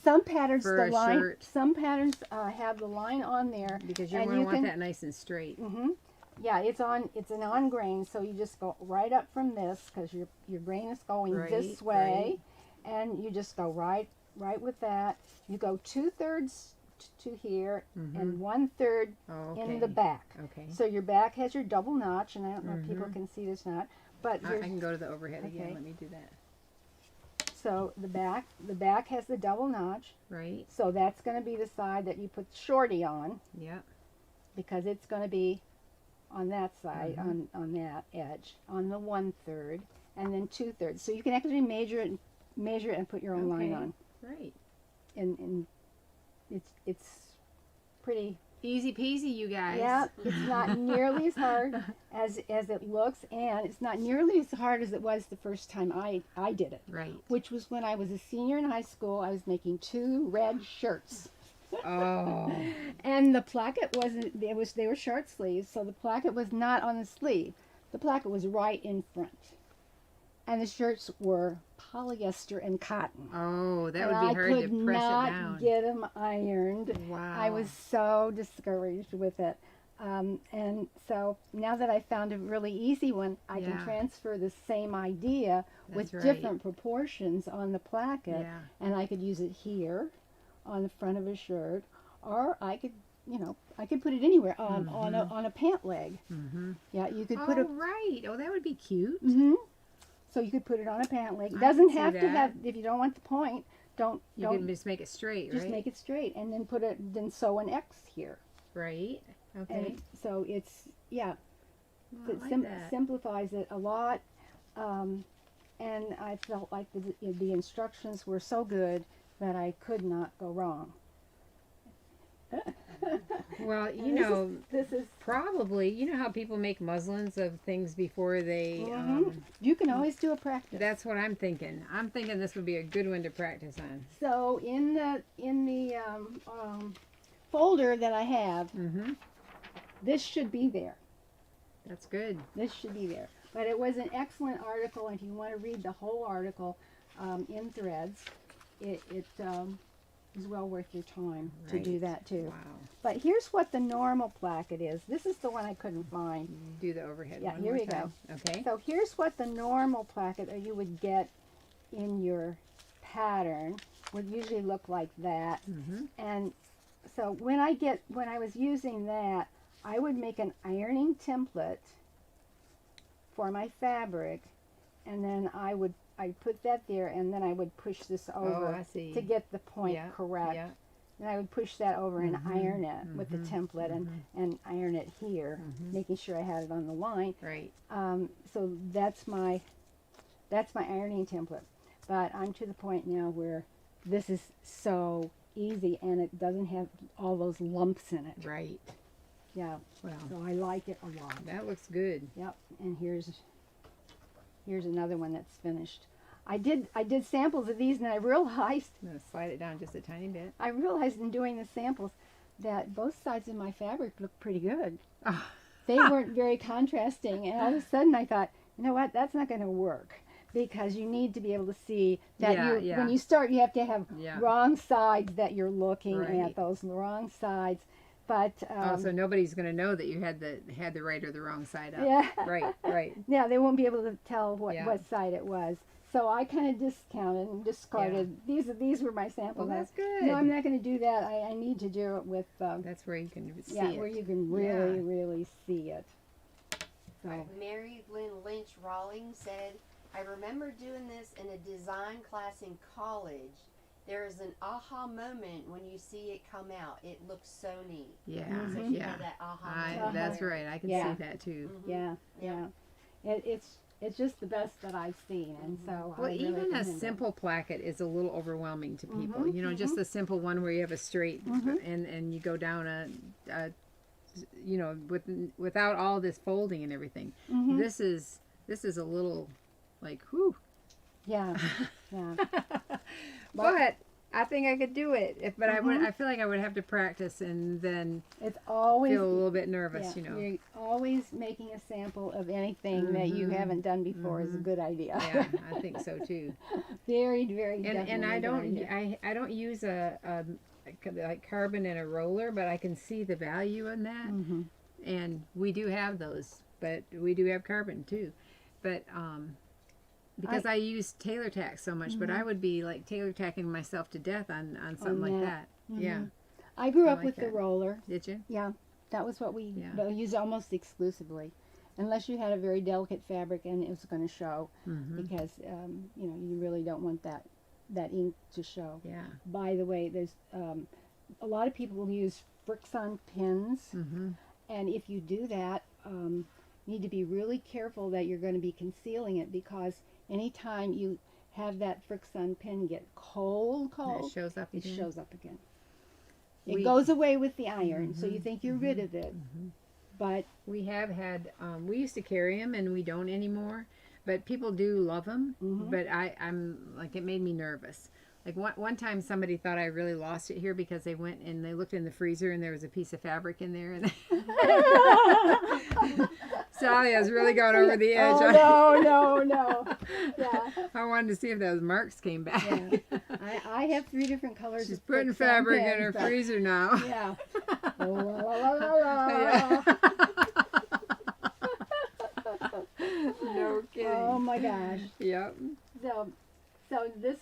Some patterns
for
the
a
line
shirt?
some patterns have the line on there.
Because you're
And
going to
you
want
can-
that nice and straight.
Mm-hmm. Yeah, it's an on grain, so you just go right up from this because your grain is going this
Right,
way, and you just go right with that. You go 2/3 to here
Mm-hmm.
and 1/3
Oh, okay.
in the back.
Okay.
So your back has your double notch, and I don't know if people
Mhm.
can see this knot, but
I can go to the overhead again.
Okay.
Let me do that.
so the back has the double notch.
Right.
So that's going to be the side that you put the shorty on,
Yeah.
because it's going to be on that side,
Mhm.
on that edge, on the 1/3, and then 2/3. So you can actually measure it and put your own line
Okay.
on,
Right.
and it's pretty.
Easy peasy, you guys.
Yeah, it's not nearly as hard as it looks, and it's not nearly as hard as it was the first time I did it,
Right.
which was when I was a senior in high school. I was making 2 red shirts.
Oh.
And the placket wasn't, they were short sleeves, so the placket was not on the sleeve. The placket was right in front. And the shirts were polyester and cotton.
Oh, that
And
would be
I
hard
could
to press it
not
down.
get them ironed.
Wow.
I was so discouraged with it. And so now that I found a really easy one, I can
Yeah.
transfer the same idea with
That's right.
different proportions on the placket.
Yeah.
And I could use it here on the front of a shirt, or I could, I could put it anywhere on a pant leg.
Mm-hmm.
Yeah, you could
Oh,
put it.
right. Oh, that would be cute.
Hmm. So you could put it on a pant leg. It
I
doesn't
can see
have to
that.
have. If you don't want the point, don't
You can just make it straight,
just
right?
make it straight, and then sew an X here.
Right. Okay.
And so it's
Well, I
it
like that.
simplifies it a lot. And I felt like the instructions were so good that I could not go wrong.
Well,
And this is
probably, you know how people make muslins of things before they,
you can always do a practice.
that's what I'm thinking. I'm thinking this would be a good one to practice on.
So in the folder that I have,
Mm-hmm.
this should be there.
That's good.
This should be there. But it was an excellent article. If you want to read the whole article in Threads, it is well worth your time to do
Right.
that too.
Wow.
But here's what the normal placket is. This is the one I couldn't find.
Do the overhead
Yeah,
one
here
more
we go.
time. Okay.
So here's what the normal placket that you would get in your pattern would usually look like that.
Mm-hmm.
And so when I was using that, I would make an ironing template for my fabric, and then I'd put that there, and then I would push this
Oh,
over
I see.
to get the point
Yeah,
correct.
Yeah.
And I would push that over and
Mhm,
iron it with the template and iron it here, making sure I had it on the line.
Right.
So that's my ironing template. But I'm to the point now where this is so easy, and it doesn't have all those lumps in it.
Right.
Yeah,
Well,
so I like it a lot.
that looks good.
Yep, and here's another one that's finished. I did samples of these, and I realized
I'm gonna slide it down just a tiny bit.
in doing the samples that both sides of my fabric looked pretty good.
Oh.
They weren't very contrasting, and all of a sudden I thought, you know what, that's not going to work, because you need to be able to see that when you start, you have to have wrong sides that you're looking at, those wrong sides. But
so nobody's gonna know that you had the right or the wrong side up.
Yeah.
Right.
Yeah, they won't be able to tell what side it was. So I kind of discounted and discarded. These were my samples.
Well, that's good.
No, I'm not going to do that. I need to do it with.
That's where you can see it.
where you can really see it. So.
Mary Lynn Lynch Rawlings said, I remember doing this in a design class in college. There is an aha moment when you see it come out. It looks so neat.
Yeah,
So you know that aha moment.
That's right. I can see that too.
Yeah. It's just the best that I've seen, and so.
Well,
I really
even a
commend
simple placket is a little overwhelming to people. You know, just the simple one where you have a straight and you go down a you know, without all this folding and everything. This is a little like whew.
Yeah.
But I think I could do it. But I feel like I would have to practice and then
it's always
feel a little bit nervous, you know.
You're always making a sample of anything that you haven't done before is a good idea.
Yeah, I think so too.
Very definitely.
And I don't use a like carbon and a roller, but I can see the value in that. And we do have those, but we do have carbon too. But because I use Tailor Tack so much, but I would be like Tailor Tacking myself to death on something like that. Yeah.
I grew up
like
with the roller.
Did you?
Yeah, that was what we used almost exclusively, unless you had a very delicate fabric and it was going to show, because you know, you really don't want that ink to show.
Yeah.
By the way, there's a lot of people will use Friction pins, and if you do that, you need to be really careful that you're going to be concealing it, because anytime you have that Friction pin get cold,
it shows up again.
It shows up again. It goes away with the iron, so you think you're rid of it. But
we have had, we used to carry them and we don't anymore, but people do love them. But I'm like, it made me nervous. Like one time somebody thought I really lost it here because they went and they looked in the freezer and there was a piece of fabric in there. And Sally, I was really going over the edge.
Oh, no. Yeah.
I wanted to see if those marks came back.
Yeah. I have 3 different colors.
She's putting fabric in her freezer now.
Yeah. La.
No kidding.
Oh my gosh.
Yep.
So this,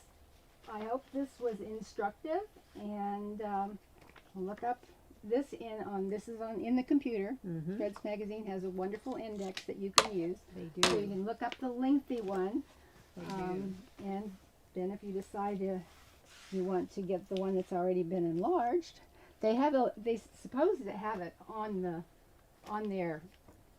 I hope this was instructive, and look up this in the computer. Threads Magazine has a wonderful index that you can use.
They do.
So you can look up the lengthy one,
They do.
and then if you decide you want to get the one that's already been enlarged, they suppose to have it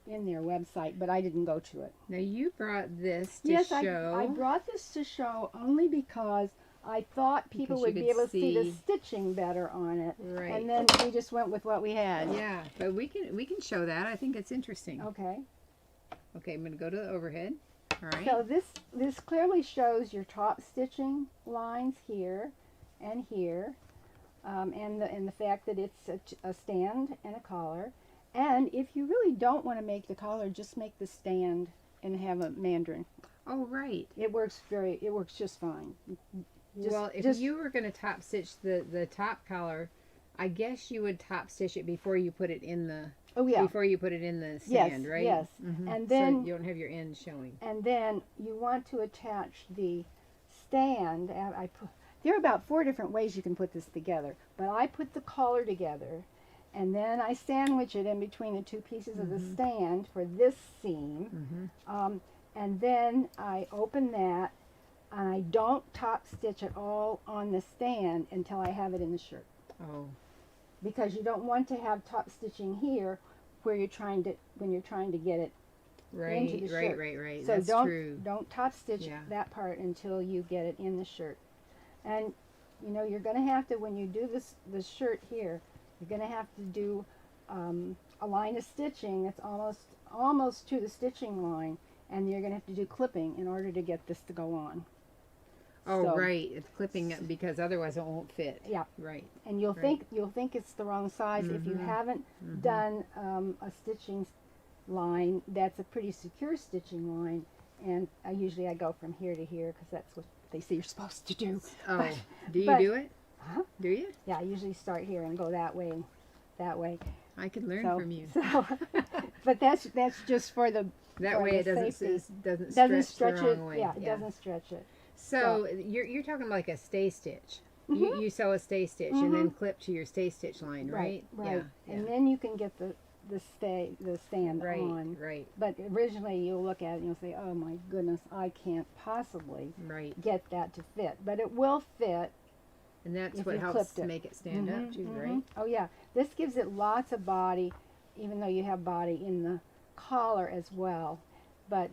in their website, but I didn't go to it.
Now you brought this to
Yes,
show.
I brought this to show only because I thought people would be able to see the stitching better on it.
Right.
And then we just went with what we had.
Yeah, but we can show that. I think it's interesting.
Okay.
Okay, I'm going to go to the overhead. All right.
So this clearly shows your top stitching lines here and here, and the fact that it's a stand and a collar. And if you really don't want to make the collar, just make the stand and have a mandarin.
Oh, right.
It works just fine.
If you were going to top stitch the top collar, I guess you would top stitch it before you put it in the before you put it in the stand, right?
Yes. And then
so you don't have your ends showing.
And then you want to attach the stand. There are about 4 different ways you can put this together, but I put the collar together, and then I sandwich it in between the 2 pieces of the stand for this seam, and then I open that, and I don't top stitch at all on the stand until I have it in the shirt.
Oh.
Because you don't want to have top stitching here when you're trying to get it into the shirt.
Right.
So
That's true.
don't top stitch that part until you get it in the shirt. And you know, you're going to have to, when you do this shirt here, you're going to have to do a line of stitching that's almost to the stitching line, and you're going to have to do clipping in order to get this to go on.
Oh,
So-
right. It's clipping it because otherwise it won't fit.
Yeah.
Right.
And you'll
Right.
think it's the wrong size if you
Mhm.
haven't done a stitching line that's a pretty secure stitching line. And I go from here to here because that's what they say you're supposed to do.
Oh,
But-
do you
but-
do it?
Huh?
Do you?
Yeah, I usually start here and go that way and that way.
I could learn
So,
from you.
so but that's just for the
That
for
way it
the
doesn't
safety.
doesn't stretch the
it.
wrong way.
Yeah, it doesn't stretch it.
So you're talking about like a stay stitch. You sew a stay stitch and then clip to your stay stitch line, right?
Right.
Yeah.
And then you can get the stand
right.
on.
Right.
But originally you'll look at it and you'll say, "Oh my goodness, I can't possibly
Right.
get that to fit." But it will fit.
And that's
If
what
you
helps
clipped
to
it.
make it stand up too, right?
Oh yeah. This gives it lots of body, even though you have body in the collar as well. But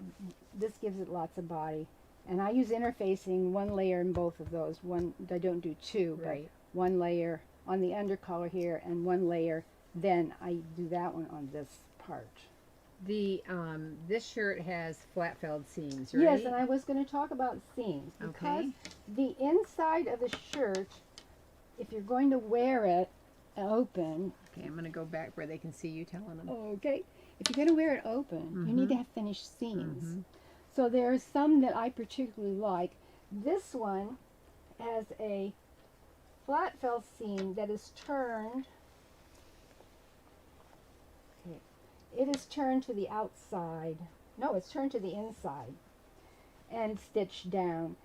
this gives it lots of body. And I use interfacing one layer in both of those. One, I don't do two,
Right.
but one layer on the undercollar here and one layer. Then I do that one on this part.
The this shirt has flat felled seams, right?
Yes, and I was going to talk about seams because
Okay.
the inside of the shirt, if you're going to wear it open,
Okay, I'm gonna go back where they can see you telling them.
okay, if you're going to wear it open, you need to have finished seams. So there are some that I particularly like. This one has a flat fell seam that is turned. Okay, it is turned to the outside. No, it's turned to the inside and stitched down.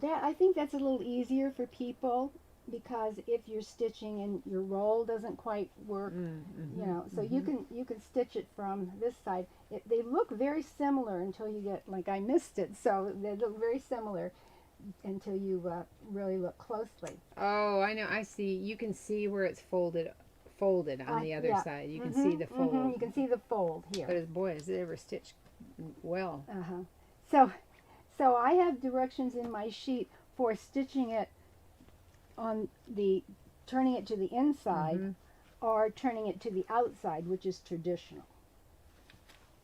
That I think that's a little easier for people because if you're stitching and your roll doesn't quite work, you know, so you can stitch it from this side. They look very similar until you get, like I missed it, so they look very similar until you really look closely.
Oh, I know. I see. You can see where it's folded on the other
Yeah.
side. You can see the fold.
You can see the fold here.
But boy, is it ever stitched well.
So I have directions in my sheet for stitching it on the, turning it to the inside or turning it to the outside, which is traditional.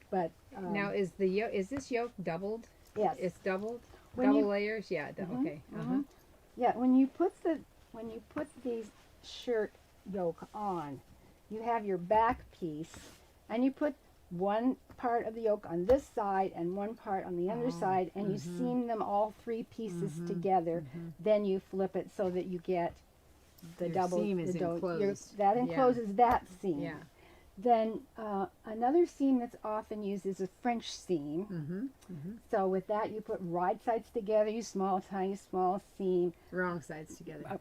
But
Now is this yoke doubled?
yes,
It's doubled.
When
Double
you-
layers. Yeah. Okay.
yeah. When you put the shirt yoke on, you have your back piece, and you put one part of the yoke on this side and one part on the underside, and you seam them all three pieces together. Then you flip it so that you get the
Your
double.
seam is enclosed.
That
Yeah.
encloses that seam.
Yeah.
Then another seam that's often used is a French seam. So with that, you put right sides together. You tiny small seam.
Wrong sides together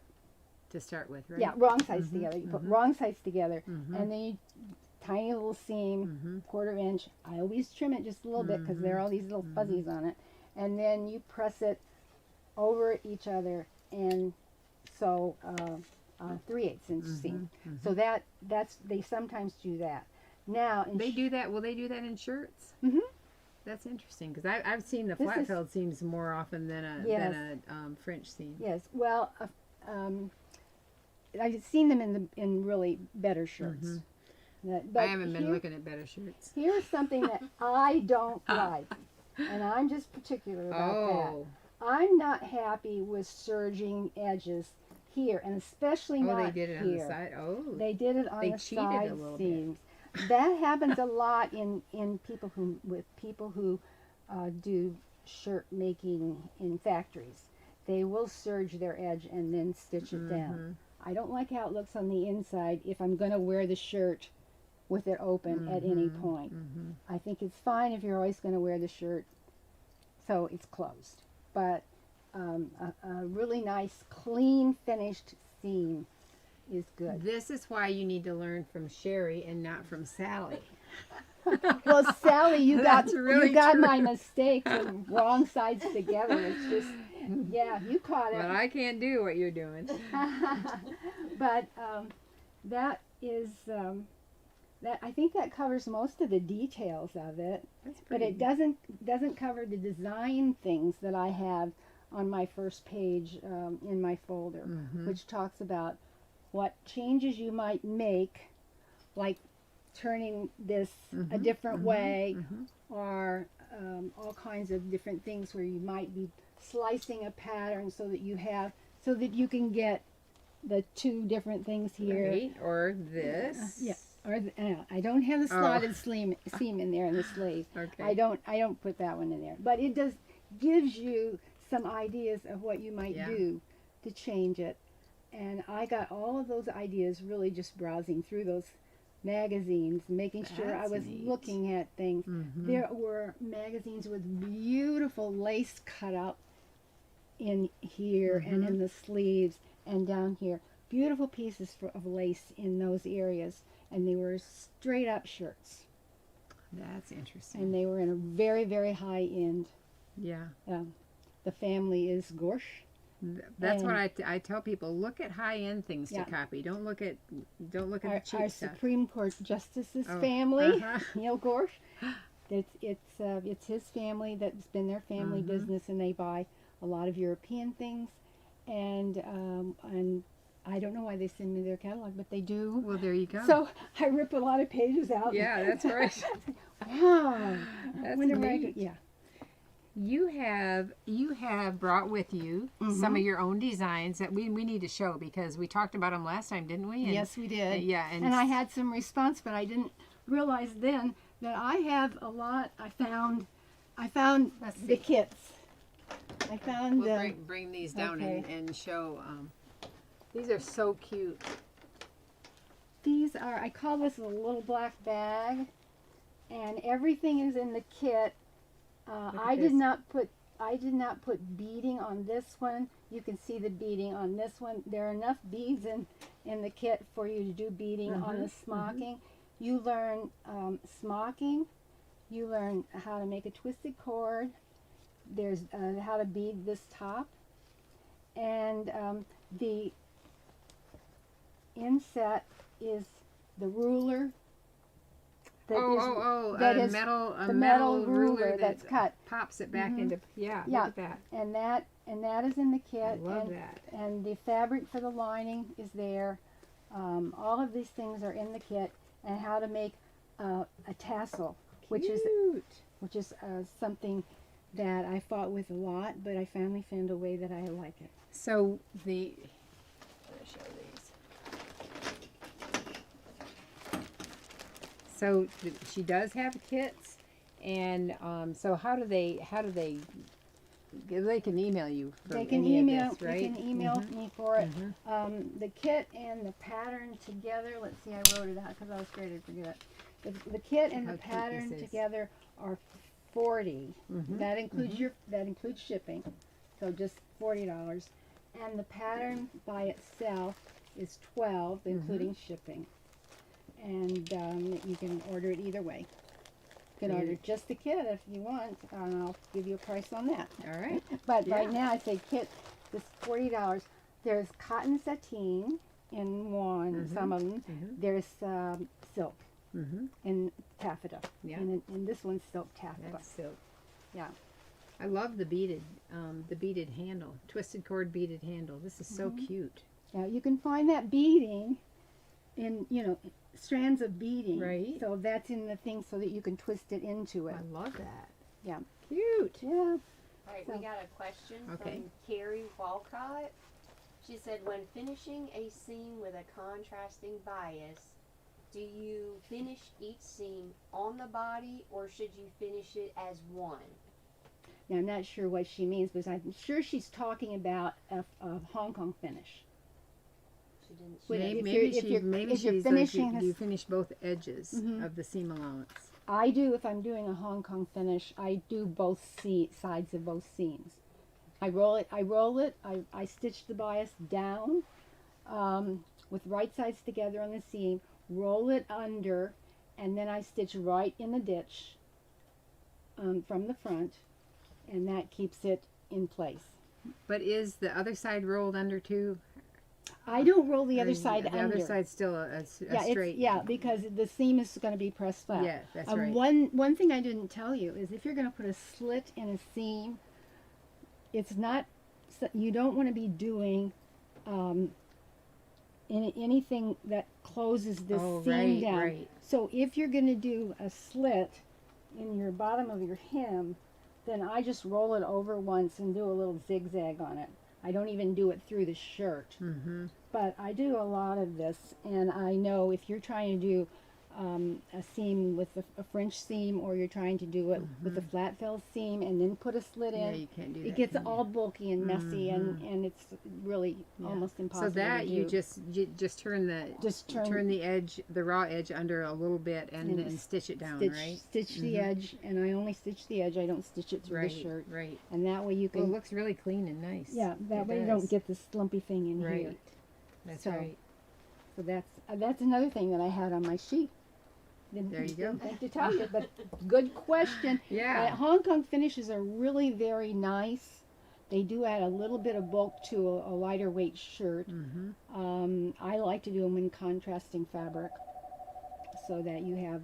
to start with, right?
Yeah, wrong sides together. You put wrong sides together, and then you tiny little seam, 1/4 inch. I always trim it just a little bit because there are all these little fuzzies on it, and then you press it over each other and sew 3/8 inch seam. So that's they sometimes do that. Now
They do that. Will they do that in shirts?
Mhm.
That's interesting because I've seen the
This
flat
is-
felled seams more often than a
Yes.
French seam.
Yes, well, I've seen them in really better shirts. But
I haven't been
here-
looking at better shirts.
Here's something that I don't like, and I'm just particular about
Oh,
that. I'm not happy with serging edges here, and especially not
they did it
here.
on the side. Oh,
They did it on
They
the
cheated a
side
little bit.
seams. That happens a lot in people who do shirt making in factories. They will serge their edge and then stitch it down. I don't like how it looks on the inside if I'm going to wear the shirt with it open at any point. I think it's fine if you're always going to wear the shirt so it's closed. But a really nice, clean, finished seam is good.
this is why you need to learn from Cheri and not from Sally.
Well, Sally, you got
That's really
you got
true.
my mistake with wrong sides together. It's just, yeah, you caught
But
it.
I can't do what you're doing.
But that is that I think that covers most of the details of it.
That's
But it doesn't cover the design things that I have on my first page in my folder, which talks about what changes you might make, like turning this a different way, or all kinds of different things where you might be slicing a pattern so that you can get the two different things here.
Right, or this.
Yeah. Or I don't have the slotted seam in there in the sleeve.
Okay.
I don't put that one in there. But it gives you some ideas of what you might do to change it. And I got all of those ideas really just browsing through those magazines, making sure I
That's
was
neat.
looking at things. There were magazines with beautiful lace cut out in here and in the sleeves and down here. Beautiful pieces of lace in those areas. And they were straight up shirts.
That's interesting.
And they were in a very, very high end.
Yeah.
The family is Gush.
That's what
And-
I tell people. Look at high end things
Yeah.
to copy. Don't look at the cheap
Our
stuff.
Supreme Court Justice's
Oh,
family,
uh-huh.
Neil Gorsh. It's his family that's been their family business, and they buy a lot of European things, and I don't know why they send me their catalog, but they do.
Well, there you go.
So I rip a lot of pages out.
yeah, that's right.
Wow.
That's
Wonder where I
neat.
could- yeah.
You have brought with you some of your own designs that we need to show because we talked about them last time, didn't we? And,
Yes, we did.
yeah, and
I had some response, but I didn't realize then that I have a lot. I found
Let's
the
see.
kits. I found
We'll bring these down
okay.
and show. These are so cute.
these are, I call this a little black bag, and everything is in the kit.
Look at
I
this.
did not put beading on this one. You can see the beading on this one. There are enough beads in the kit for you to do beading on the smocking. You learn smocking. You learn how to make a twisted cord. There's how to bead this top. And the inset is the ruler. that is
a
metal ruler that's cut.
pops it back into
Yeah.
Look at that.
And that is in the kit.
I love
and,
that.
And the fabric for the lining is there. All of these things are in the kit. And how to make a tassel, which is something that I fought with a lot, but I finally found a way that I like it.
So I'm gonna show these. So she does have kits, and so how do they can email you for
They can
any
email.
of this, right?
They can email me for it. The kit and the pattern together. Let's see. I wrote it out because I was afraid I'd forget. The kit and
How
the
cute this
pattern
is.
together are $40. That includes that includes shipping, so just $40. And the pattern by itself is $12, including shipping. And you can order it either way. You can order just the kit if you want, and I'll give you a price on that.
All right.
But
Yeah.
right now I say kit is $40. There's cotton sateen in one, some of them. There's silk and taffeta.
Yeah.
And this one's silk taffeta.
That's silk.
Yeah.
I love the beaded handle, twisted cord beaded handle. This is so cute.
Now you can find that beading in, strands of beading.
Right.
So that's in the thing so that you can twist it into it.
I love that.
Yeah.
Cute.
Yeah.
All right,
So-
we got a question
Okay.
from Cheri Walcott. She said, when finishing a seam with a contrasting bias, do you finish each seam on the body or should you finish it as one?
Now I'm not sure what she means, but I'm sure she's talking about a Hong Kong finish.
She didn't.
Wait,
Maybe,
if
maybe
you're-
she
if you're-
maybe
if you're
she's
finishing
like
a
you
s-
finish both edges of the seam allowance.
I do, if I'm doing a Hong Kong finish, I do both sides of both seams. I roll it, I stitch the bias down with right sides together on the seam, roll it under, and then I stitch right in the ditch from the front, and that keeps it in place.
But is the other side rolled under too?
I don't roll the
Or
other
is
side
the
under.
other side's still a
Yeah,
straight.
because the seam is going to be pressed flat.
Yeah, that's right.
One thing I didn't tell you is if you're going to put a slit in a seam, it's not. You don't want to be doing anything that closes this
Oh,
seam
right,
down.
right.
So if you're going to do a slit in your bottom of your hem, then I just roll it over once and do a little zigzag on it. I don't even do it through the shirt.
Mm-hmm.
But I do a lot of this, and I know if you're trying to do a seam with a French seam, or you're trying to do it with a flat fell seam and then put a slit
Yeah,
in,
you can't do that.
it gets
can you?
all bulky and messy, and it's really almost impossible
So that
to do.
you just turn the
Just
turn the edge, the raw edge, under a little bit, and then stitch it down, right?
Stitch the edge, and I only stitch the edge. I don't stitch it through
Right,
the shirt,
right.
and that way you
Well,
can.
it looks really clean and nice.
Yeah, that
It
way you
does.
don't get this slumpy thing in
Right.
here.
That's
So-
right.
So that's another thing that I had on my sheet.
There you go.
Didn't think to tell you, but good question.
Yeah.
Hong Kong finishes are really very nice. They do add a little bit of bulk to a lighter weight shirt.
Mm-hmm.
I like to do them in contrasting fabric, so that you have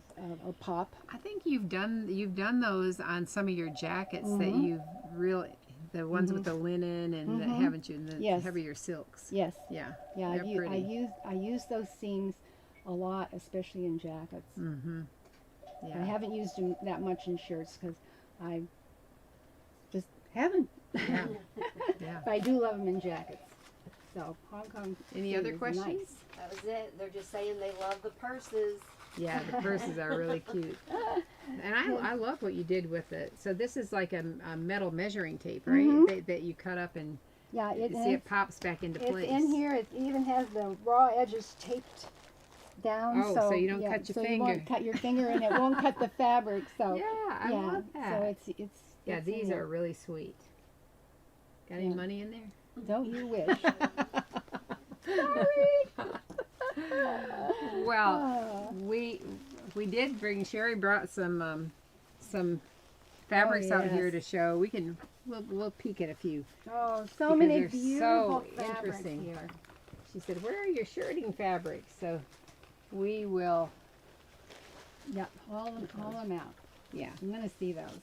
a pop.
I think you've done those on some of your jackets that
Mhm.
you've really, the ones with the linen and the,
Mhm.
haven't you, and the
Yes.
heavier silks.
Yes,
Yeah.
yeah.
They're pretty.
I use those seams a lot, especially in jackets.
Mm-hmm.
I
Yeah.
haven't used them that much in shirts because I just haven't.
Yeah. Yeah.
But I do love them in jackets. So Hong Kong.
Any
food
other
is
questions?
nice.
That was it. They're just saying they love the purses.
Yeah, the purses are really cute. And I love what you did with it. So this is like a metal measuring tape, right?
Mhm.
That you cut up and
Yeah,
you see it pops back into
it's
place.
in here. It even has the raw edges taped down.
Oh, so you don't cut your
so
finger.
You won't cut your finger, and it won't cut the fabric. So
Yeah, I
yeah,
love that.
so it's
Yeah,
it's in
these
there.
are really sweet. Got any
Yeah.
money in there?
Don't you wish?
Well,
Oh.
we did bring, Cheri brought some fabrics out here
yes.
to show. We'll peek at a few.
Oh, so
Because
many
they're
beautiful
so
fabrics
interesting.
here.
She said, "Where are your shirting fabrics?" So we will.
Yep, all them out.
Yeah,
I'm gonna see those.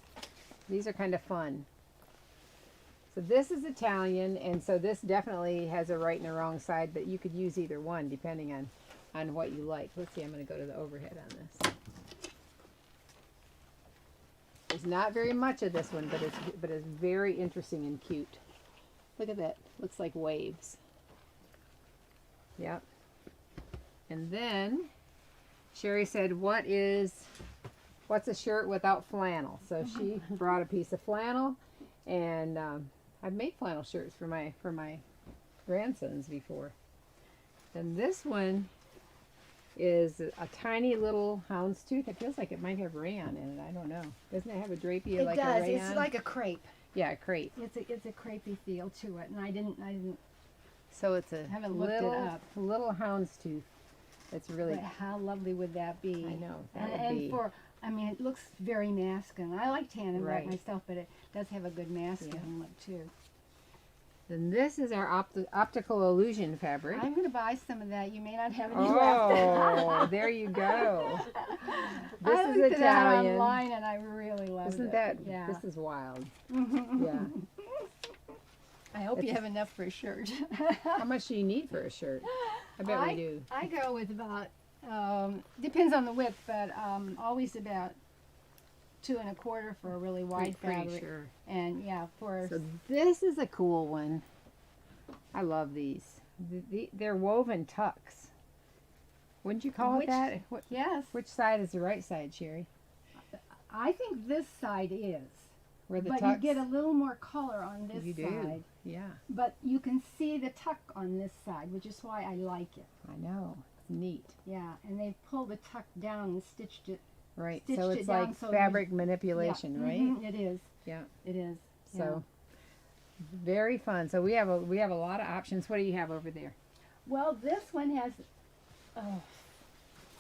these are kind of fun. So this is Italian, and so this definitely has a right and a wrong side, but you could use either one depending on what you like. Let's see, I'm going to go to the overhead on this. There's not very much of this one, but it's very interesting and cute. Look at that. Looks like waves. Yep. And then Cheri said, what's a shirt without flannel? So she brought a piece of flannel, and I've made flannel shirts for my grandsons before. And this one is a tiny little houndstooth. It feels like it might have rayon in it. I don't know. Doesn't it have a drapey
It
like
does.
a rayon?
It's like a crepe.
Yeah, a crepe.
It's a crepey feel to it, and I didn't.
So it's a
Haven't looked it up.
little houndstooth. It's really.
But how lovely would that be?
I know, that
And,
would
and
be-
I mean, it looks very masculine. I like tan and white
Right.
myself, but it does have a good masculine look too.
Then this is our optical illusion fabric.
I'm going to buy some of that. You may not have any left.
Oh, there you go. This
I
is
looked at that
Italian.
online and I really loved
Isn't
it.
that?
Yeah.
This is wild. Yeah.
I hope you
It's-
have enough for a shirt.
How much do you need for a shirt? I bet we do.
I go with about, depends on the width, but always about 2 1/4 for a really wide
Pretty
fabric.
sure.
And yeah, for
So this is a cool one. I love these. They're woven tucks. Wouldn't you call
Which-
it that?
yes,
Which side is the right side, Cheri?
I think this side is.
Where the
But
tucks?
you get a little more color on this
You do.
side.
Yeah,
But you can see the tuck on this side, which is why I like it.
I know. It's neat.
Yeah, and they pulled the tuck down and stitched it.
Right.
Stitched
So
it
it's
down
like
so
fabric manipulation,
Yeah,
right?
mhm, it is.
Yeah.
It is.
So very fun. So we have a lot of options. What do you have over there?
Well, this one has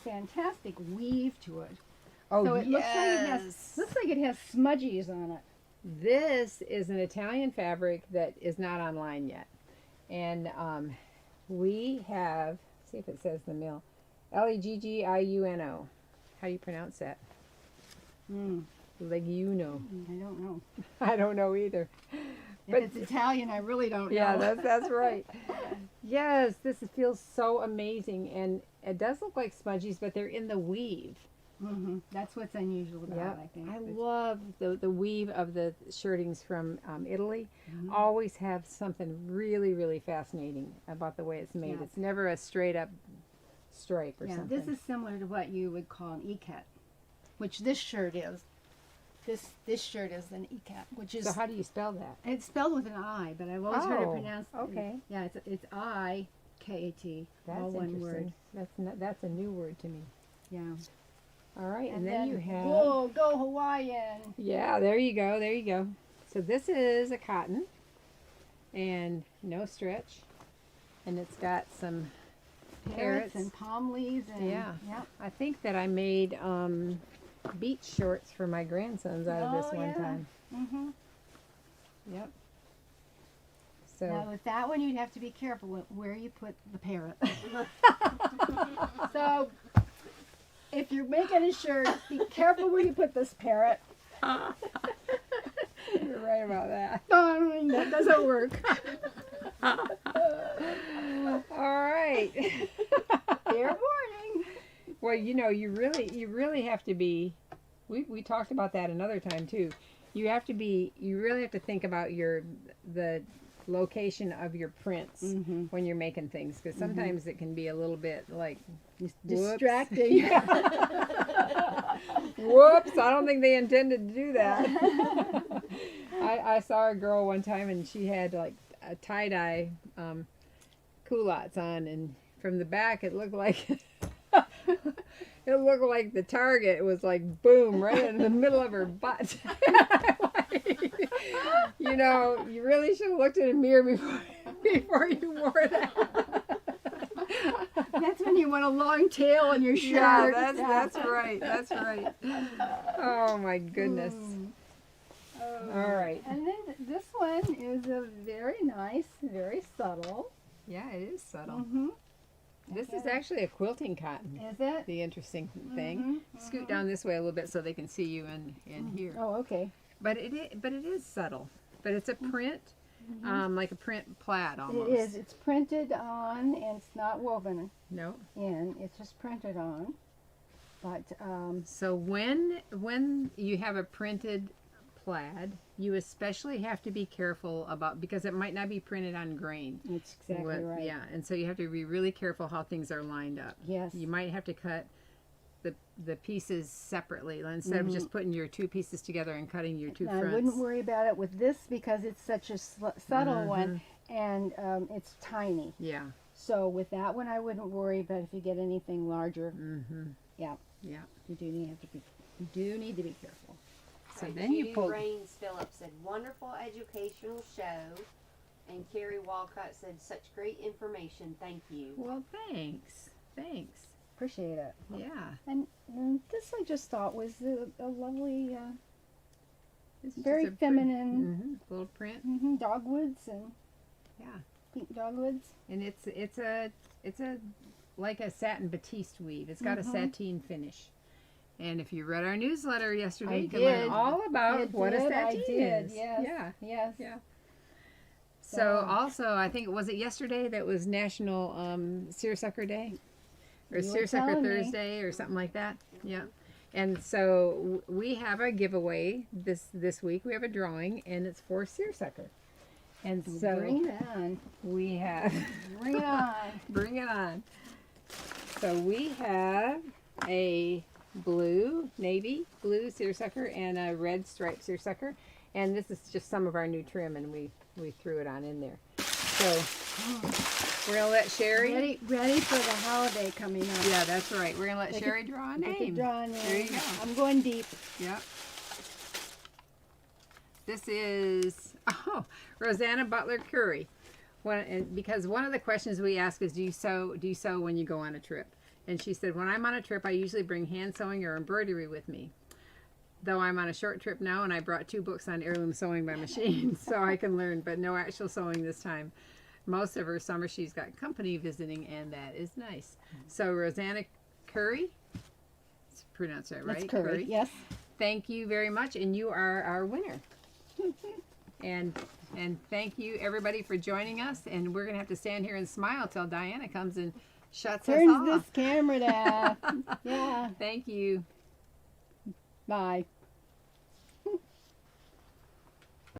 fantastic weave to it.
Oh,
So it
yes.
looks like it has smudgies on it.
This is an Italian fabric that is not online yet. And we have, see if it says the mill, Leggiuno. How do you pronounce that? Leguno.
I don't know.
I don't know either.
If it's Italian, I really don't
Yeah,
know.
that's right. Yes, this feels so amazing. And it does look like smudgies, but they're in the weave.
That's what's unusual about
Yep.
it, I think.
I love the weave of the shirtings from Italy. Always have something really, really fascinating about the way it's made.
Yeah.
It's never a straight up stripe or
Yeah,
something.
this is similar to what you would call an ikat, which this shirt is. This shirt is an ikat, which is
So how do you spell that?
it's spelled with an I, but I've always heard it
Oh,
pronounced.
okay.
Yeah, it's IKAT,
That's
all one
interesting.
word.
That's a new word to me.
Yeah.
All right, and then you have
whoa, go Hawaiian.
yeah. There you go. There you go. So this is a cotton, and no stretch, and it's got some
Parrots
parrots.
and palm leaves and
Yeah.
Yep.
I think that I made beach shorts for my grandsons out of this
Oh,
one
yeah.
time.
Mm-hmm.
Yep.
Now
So
with that one, you'd have to be careful where you put the parrot. So if you're making a shirt, be careful where you put this parrot.
you're right about that.
That doesn't work.
All right.
Fair warning.
Well, you really have to be. We talked about that another time too. You really have to think about the location of your prints when you're making things, because sometimes it can be a little bit like
Distracting.
whoops, I don't think they intended to do that. I saw a girl one time and she had like a tie-dye culottes on, and from the back it looked like it looked like the target was like boom right in the middle of her butt. You really should have looked in a mirror before you wore that.
That's when you want a long tail on your shirt.
Yeah, that's right. That's right. Oh my goodness. All right.
And then this one is a very nice, very subtle.
Yeah, it is subtle.
Mm-hmm.
This is actually a quilting cotton.
Is it?
The interesting thing. Scoot down this way a little bit so they can see you in here.
Oh, okay.
But it is subtle. But it's a print, like a print plaid almost.
It is. It's printed on, and it's not woven
No.
in. It's just printed on. But
So when you have a printed plaid, you especially have to be careful about, because it might not be printed on grain.
it's exactly right.
Yeah, and so you have to be really careful how things are lined up.
Yes.
You might have to cut the pieces separately instead of just putting your two pieces together and cutting your two
I
fronts.
wouldn't worry about it with this because it's such a subtle one, and it's tiny.
Yeah.
So with that one, I wouldn't worry. But if you get anything larger, yeah,
Yeah.
you do need to be careful.
So
Right,
then you
Judy
pull.
Raines Phillips said, wonderful educational show. And Carrie Walcott said, such great information. Thank you.
Well, thanks.
Appreciate it.
Yeah.
And this I just thought was a lovely,
This is
very
just a
feminine
little print.
dogwoods and
Yeah.
pink dogwoods.
And it's a like a satin batiste weave. It's got a sateen finish. And if you read our newsletter yesterday,
I
you can learn
did.
all about
I
what a
did,
sateen
I did,
is.
yes.
Yeah.
Yes.
Yeah. So
So-
also, I think was it yesterday that was National Seersucker Day, or
You were
Seersucker
telling me.
Thursday, or something like that. Yeah. And so we have a giveaway this week. We have a drawing, and it's for seersucker. And so
Bring it on.
we have
Bring it on.
bring it on. So we have a navy blue seersucker and a red striped seersucker, and this is just some of our new trim, and we threw it on in there. So we're gonna let Cheri.
Ready for the holiday coming up.
Yeah, that's right. We're gonna let
They
Cheri
could-
draw a
They could
name.
draw a name.
There you go.
I'm going deep.
Yep. This is Rosanna Butler Curry. Because one of the questions we ask is, do you sew when you go on a trip? And she said, when I'm on a trip, I usually bring hand sewing or embroidery with me. Though I'm on a short trip now, and I brought 2 books on heirloom sewing by machine, so I can learn, but no actual sewing this time. Most of her summer, she's got company visiting, and that is nice. So Rosanna Curry, pronounce that right?
That's Curry. Yes.
Thank you very much, and you are our winner. and thank you everybody for joining us, and we're gonna have to stand here and smile till Diana comes and shuts us
Turns
off.
this camera down. Yeah.
Thank you.
Bye.